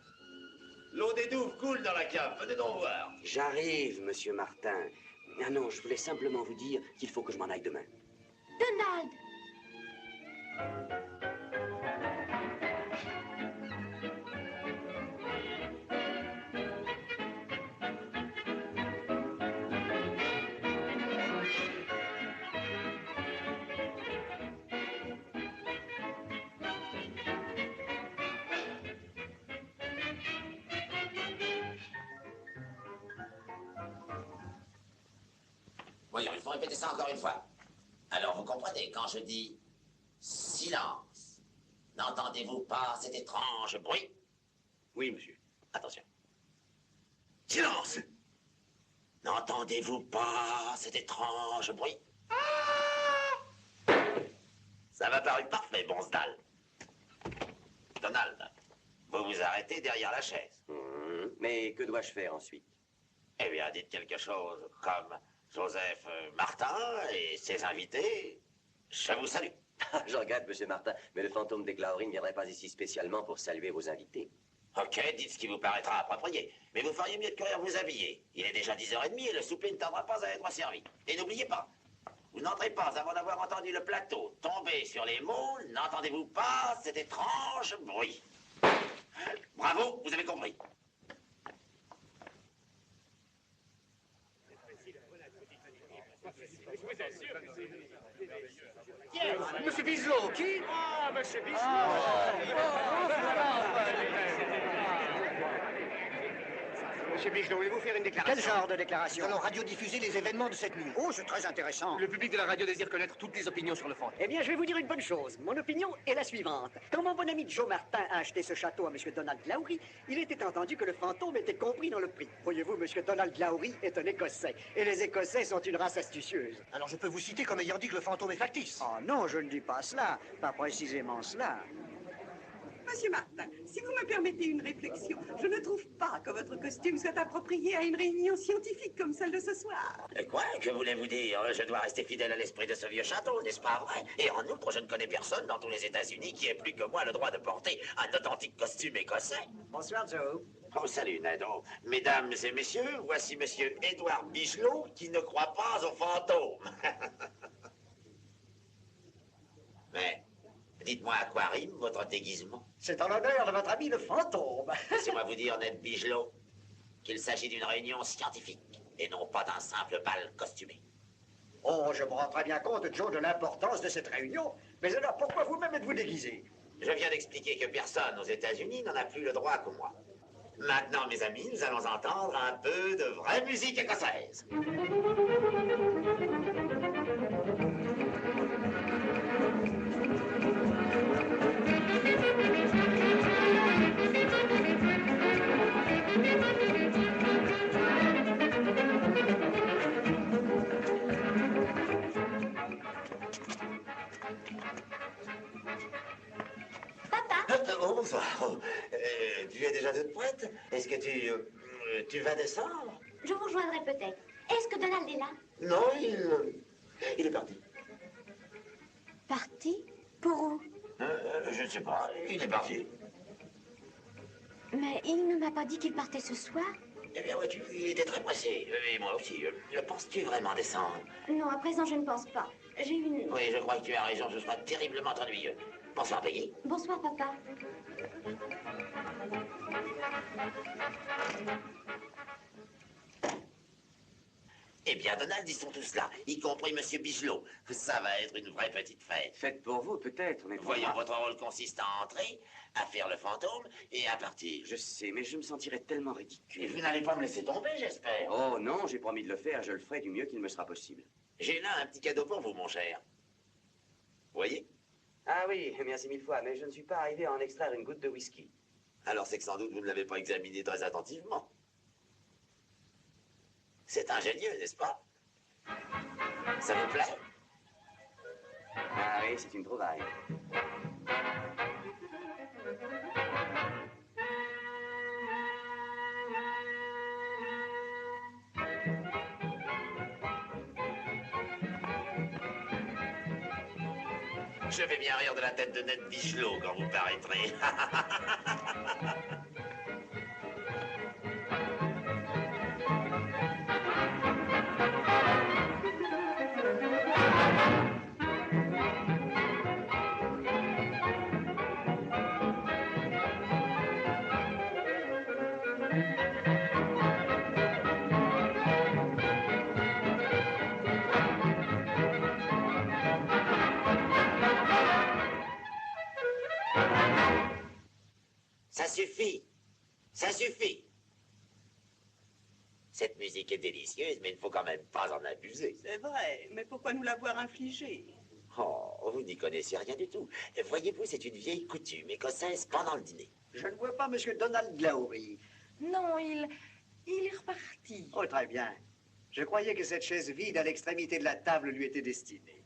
L'eau des douves coule dans la cave, venez donc voir. J'arrive, monsieur Martin. Ah non, je voulais simplement vous dire qu'il faut que je m'en aille demain. Donald! Voyons, il faut répéter ça encore une fois. Alors, vous comprenez, quand je dis silence, n'entendez-vous pas cet étrange bruit? Oui, monsieur. Attention. Silence! N'entendez-vous pas cet étrange bruit? Ça m'a paru parfait, Bonsdal. Donald, vous vous arrêtez derrière la chaise. Mais que dois-je faire ensuite? Eh bien, dites quelque chose comme Joseph Martin et ses invités. Je vous salue. Je regrette, monsieur Martin, mais le fantôme des Clawry ne viendrait pas ici spécialement pour saluer vos invités. Ok, dites ce qui vous paraîtra approprié. Mais vous feriez mieux de courir vous habiller. Il est déjà 10h30 et le souper ne tardera pas à être servi. Et n'oubliez pas, vous n'entrez pas avant d'avoir entendu le plateau tomber sur les moules. N'entendez-vous pas cet étrange bruit? Bravo, vous avez compris. Monsieur Bigelow, qui? Ah, monsieur Bigelow! Monsieur Bigelow, voulez-vous faire une déclaration? Quel genre de déclaration? Nous allons radiodiffuser les événements de cette nuit. Oh, c'est très intéressant. Le public de la radio désire connaître toutes les opinions sur le fond. Eh bien, je vais vous dire une bonne chose. Mon opinion est la suivante. Quand mon bon ami Joe Martin a acheté ce château à M. Donald Glowry, il était entendu que le fantôme était compris dans le prix. Voyez-vous, M. Donald Glowry est un Écossais. Et les Écossais sont une race astucieuse. Alors je peux vous citer comme ayant dit que le fantôme est factice. Oh non, je ne dis pas cela. Pas précisément cela. Monsieur Martin, si vous me permettez une réflexion, je ne trouve pas que votre costume soit approprié à une réunion scientifique comme celle de ce soir. Quoi? Que voulez-vous dire? Je dois rester fidèle à l'esprit de ce vieux château, n'est-ce pas vrai? Et en outre, je ne connais personne dans tous les États-Unis qui ait plus que moi le droit de porter un authentique costume écossais. Bonsoir, Joe. Oh, salut, Nado. Mesdames et messieurs, voici monsieur Édouard Bigelow qui ne croit pas aux fantômes. Mais... dites-moi à quoi rime votre déguisement? C'est en l'honneur de votre ami le fantôme. Laissez-moi vous dire, Ned Bigelow, qu'il s'agit d'une réunion scientifique et non pas d'un simple bal costumé. Oh, je me rends très bien compte, Joe, de l'importance de cette réunion. Mais alors, pourquoi vous-même êtes-vous déguisé? Je viens d'expliquer que personne aux États-Unis n'en a plus le droit que moi. Maintenant, mes amis, nous allons entendre un peu de vraie musique écossaise. Oh, bonsoir. Tu es déjà toute prête? Est-ce que tu vas descendre? Je vous rejoindrai peut-être. Est-ce que Donald est là? Non, il est parti. Parti? Pour où? Je ne sais pas, il est parti. Mais il ne m'a pas dit qu'il partait ce soir. Eh bien, vois-tu, il était très pressé. Et moi aussi. Penses-tu vraiment descendre? Non, à présent, je ne pense pas. J'ai une... Oui, je crois que tu as raison, ce sera terriblement ennuyeux. Bonsoir, Peggy. Bonsoir, papa. Eh bien, Donald, ils sont tous là, y compris Monsieur Bigelow. Ça va être une vraie petite fête. Faites pour vous, peut-être, mais Voyons, votre rôle consiste à entrer, à faire le fantôme et à partir. Je sais, mais je me sentirais tellement ridicule. Et vous n'allez pas me laisser tomber, j'espère. Oh non, j'ai promis de le faire, je le ferai du mieux qu'il me sera possible. J'ai là un petit cadeau pour vous, mon cher. Voyez? Ah oui, merci mille fois, mais je ne suis pas arrivé à en extraire une goutte de whisky. Alors c'est que sans doute vous ne l'avez pas examiné très attentivement. C'est ingénieux, n'est-ce pas? Ça vous plaît? Ah oui, c'est une trouvaille. Je vais bien rire de la tête de Ned Bigelow quand vous paraîtrez. Ça suffit. Ça suffit. Cette musique est délicieuse, mais il ne faut quand même pas en abuser. C'est vrai, mais pourquoi nous l'avoir infligée? Oh, vous n'y connaissez rien du tout. Voyez-vous, c'est une vieille coutume écossaise pendant le dîner. Je ne vois pas Monsieur Donald Lowry. Non, il est reparti. Oh, très bien. Je croyais que cette chaise vide à l'extrémité de la table lui était destinée.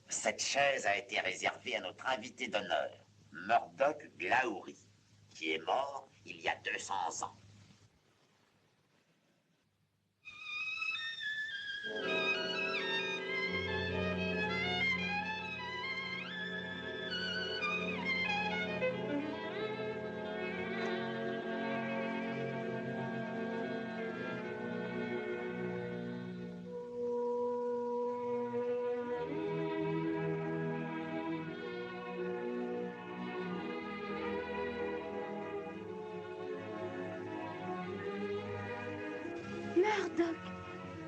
Cette chaise a été réservée à notre invité d'honneur, Murdoch Lowry, qui est mort il y a 200 ans.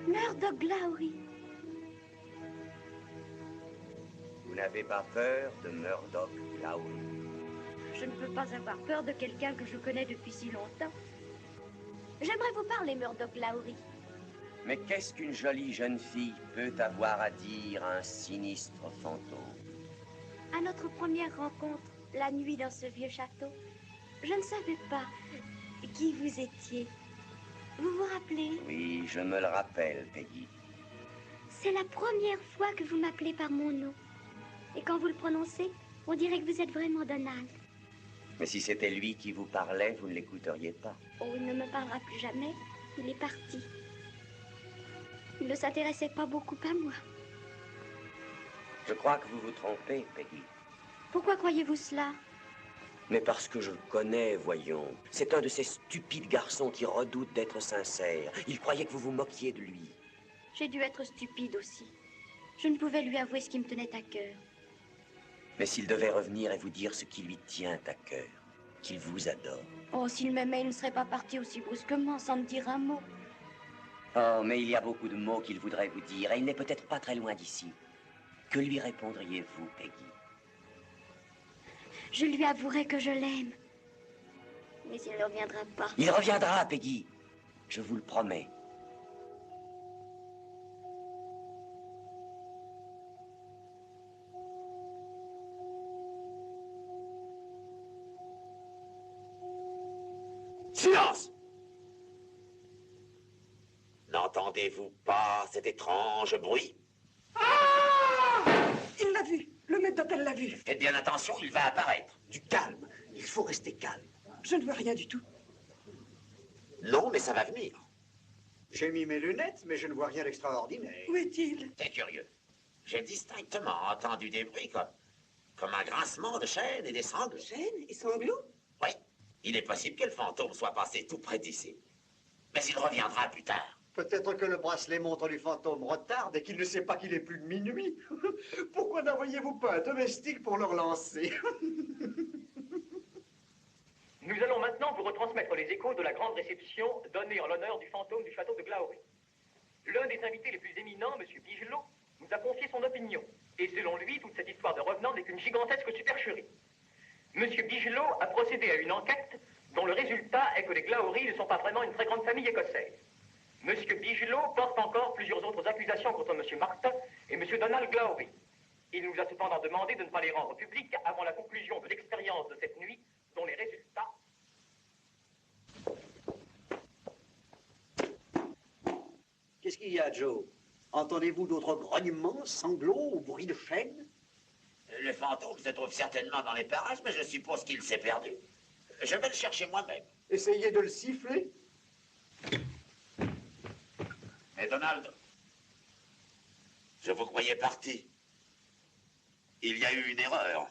Murdoch Lowry. Vous n'avez pas peur de Murdoch Lowry? Je ne peux pas avoir peur de quelqu'un que je connais depuis si longtemps. J'aimerais vous parler, Murdoch Lowry. Mais qu'est-ce qu'une jolie jeune fille peut avoir à dire à un sinistre fantôme? À notre première rencontre, la nuit dans ce vieux château, je ne savais pas qui vous étiez. Vous vous rappelez? Oui, je me le rappelle, Peggy. C'est la première fois que vous m'appelez par mon nom. Et quand vous le prononcez, on dirait que vous êtes vraiment Donald. Mais si c'était lui qui vous parlait, vous ne l'écouteriez pas. Oh, il ne me parlera plus jamais. Il est parti. Il ne s'intéressait pas beaucoup à moi. Je crois que vous vous trompez, Peggy. Pourquoi croyez-vous cela? Mais parce que je le connais, voyons. C'est un de ces stupides garçons qui redoutent d'être sincère. Il croyait que vous vous moquiez de lui. J'ai dû être stupide aussi. Je ne pouvais lui avouer ce qui me tenait à cœur. Mais s'il devait revenir et vous dire ce qui lui tient à cœur, qu'il vous adore. Oh, s'il m'aimait, il ne serait pas parti aussi brusquement sans me dire un mot. Oh, mais il y a beaucoup de mots qu'il voudrait vous dire, et il n'est peut-être pas très loin d'ici. Que lui répondriez-vous, Peggy? Je lui avouerai que je l'aime. Mais il ne reviendra pas. Il reviendra, Peggy. Je vous le promets. Silence! N'entendez-vous pas cet étrange bruit? Il l'a vu. Le maître d'hôtel l'a vu. Faites bien attention, il va apparaître. Du calme. Il faut rester calme. Je ne vois rien du tout. Non, mais ça va venir. J'ai mis mes lunettes, mais je ne vois rien d'extraordinaire. Où est-il? C'est curieux. J'ai distinctement entendu des bruits comme un grincement de chaînes et des sanglots. Chaînes et sanglots? Oui. Il est possible que le fantôme soit passé tout près d'ici. Mais il reviendra plus tard. Peut-être que le bracelet montre du fantôme retarde et qu'il ne sait pas qu'il est plus de minuit. Pourquoi n'envoyez-vous pas un domestique pour le relancer? Nous allons maintenant vous retransmettre les échos de la grande réception donnée en l'honneur du fantôme du château de Glaoury. L'un des invités les plus éminents, M. Bigelot, nous a confié son opinion. Et selon lui, toute cette histoire de revenant n'est qu'une gigantesque supercherie. M. Bigelot a procédé à une enquête dont le résultat est que les Glaoury ne sont pas vraiment une très grande famille écossaise. M. Bigelot porte encore plusieurs autres accusations contre M. Martin et M. Donald Glaoury. Il nous a cependant demandé de ne pas les rendre publiques avant la conclusion de l'expérience de cette nuit, dont les résultats... Qu'est-ce qu'il y a, Joe? Entendez-vous d'autres grognements, sanglots ou bruits de chaînes? Le fantôme se trouve certainement dans les parages, mais je suppose qu'il s'est perdu. Je vais le chercher moi-même. Essayez de le siffler. Mais Donald, je vous croyais parti. Il y a eu une erreur.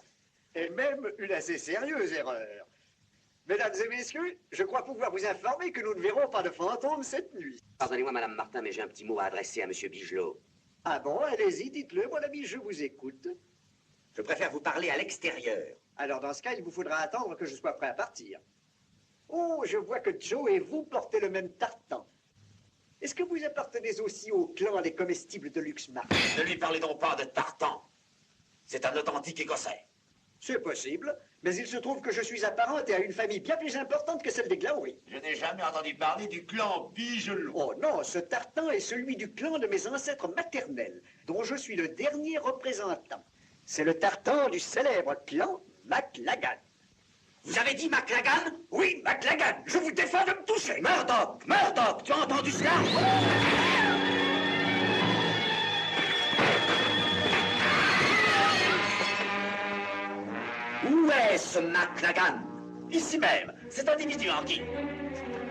Et même une assez sérieuse erreur. Mesdames et messieurs, je crois pouvoir vous informer que nous ne verrons pas de fantôme cette nuit. Pardonnez-moi, Madame Martin, mais j'ai un petit mot à adresser à Monsieur Bigelot. Ah bon, allez-y, dites-le, mon ami, je vous écoute. Je préfère vous parler à l'extérieur. Alors, dans ce cas, il vous faudra attendre que je sois prêt à partir. Oh, je vois que Joe et vous portez le même tartan. Est-ce que vous appartenez aussi au clan des comestibles de Luxmark? Ne lui parlez donc pas de tartan. C'est un authentique Écossais. C'est possible, mais il se trouve que je suis apparente à une famille bien plus importante que celle des Glaoury. Je n'ai jamais entendu parler du clan Bigelot. Oh non, ce tartan est celui du clan de mes ancêtres maternels, dont je suis le dernier représentant. C'est le tartan du célèbre clan MacLagan. Vous avez dit MacLagan? Oui, MacLagan, je vous défends de me toucher. Murdoch! Murdoch! Tu as entendu cela? Où est ce MacLagan? Ici même. Cet individu en qui?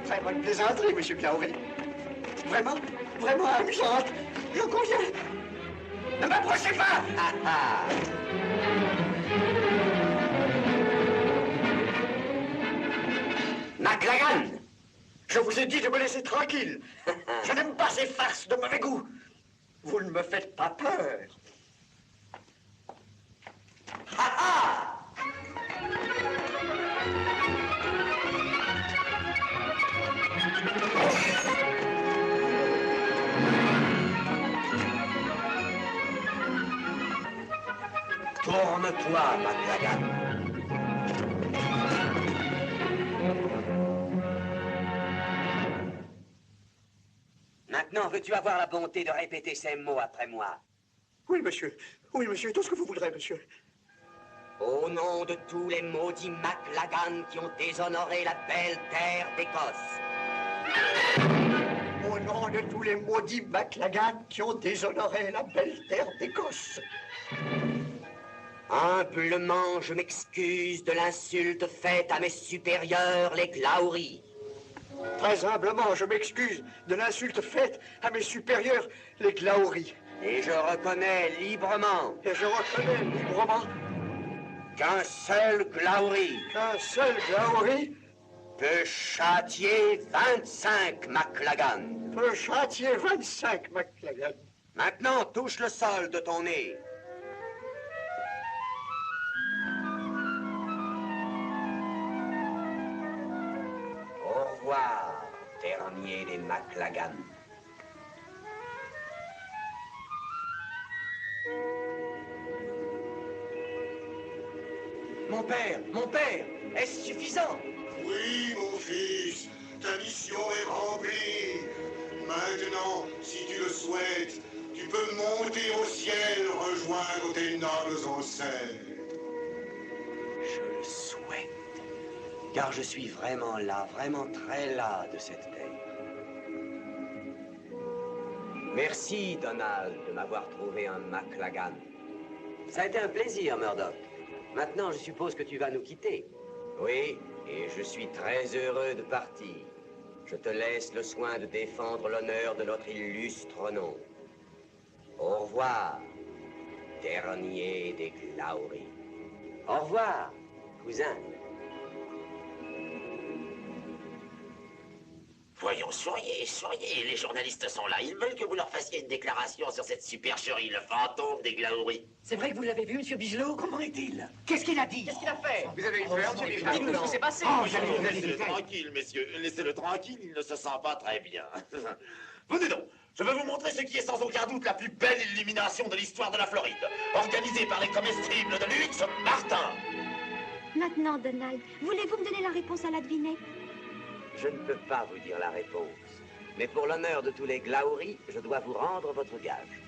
Vraiment une plaisanterie, monsieur Glaoury. Vraiment, vraiment amusante. J'en conviens. Ne m'approchez pas! Ah ah! MacLagan! Je vous ai dit de me laisser tranquille. Je n'aime pas ces farces de mauvais goût. Vous ne me faites pas peur. Ah ah! Tourne-toi, MacLagan. Maintenant, veux-tu avoir la bonté de répéter ces mots après moi? Oui, monsieur. Oui, monsieur. Tout ce que vous voudrez, monsieur. Au nom de tous les maudits MacLagan qui ont déshonoré la belle terre d'Écosse. Au nom de tous les maudits MacLagan qui ont déshonoré la belle terre d'Écosse. Humblement, je m'excuse de l'insulte faite à mes supérieurs, les Glaoury. Très humblement, je m'excuse de l'insulte faite à mes supérieurs, les Glaoury. Et je reconnais librement. Qu'un seul Glaoury. Peut châtier 25 MacLagan. Peut châtier 25 MacLagan. Maintenant, touche le sol de ton nez. Au revoir, dernier des MacLagan. Mon père, est-ce suffisant? Oui, mon fils, ta mission est remplie. Maintenant, si tu le souhaites, tu peux monter au ciel, rejoindre tes nobles ancêtres. Je le souhaite, car je suis vraiment là, vraiment très là de cette terre. Merci, Donald, de m'avoir trouvé un MacLagan. Ça a été un plaisir, Murdoch. Maintenant, je suppose que tu vas nous quitter. Oui, et je suis très heureux de partir. Je te laisse le soin de défendre l'honneur de notre illustre nom. Au revoir, dernier des Glaoury. Au revoir, cousin. Voyons, souriez, souriez. Les journalistes sont là. Ils veulent que vous leur fassiez une déclaration sur cette supercherie, le fantôme des Glaouris. C'est vrai que vous l'avez vu, monsieur Bigelow? Comment est-il? Qu'est-ce qu'il a dit? Qu'est-ce qu'il a fait? Vous avez eu peur, monsieur Bigelow? Dites-nous ce qui s'est passé. Laissez-le tranquille, messieurs. Laissez-le tranquille, il ne se sent pas très bien. Venez donc. Je vais vous montrer ce qui est sans aucun doute la plus belle illumination de l'histoire de la Floride. Organisée par les comestibles de luxe Martin. Maintenant, Donald, voulez-vous me donner la réponse à la devinette? Je ne peux pas vous dire la réponse. Mais pour l'honneur de tous les Glaouris, je dois vous rendre votre gage.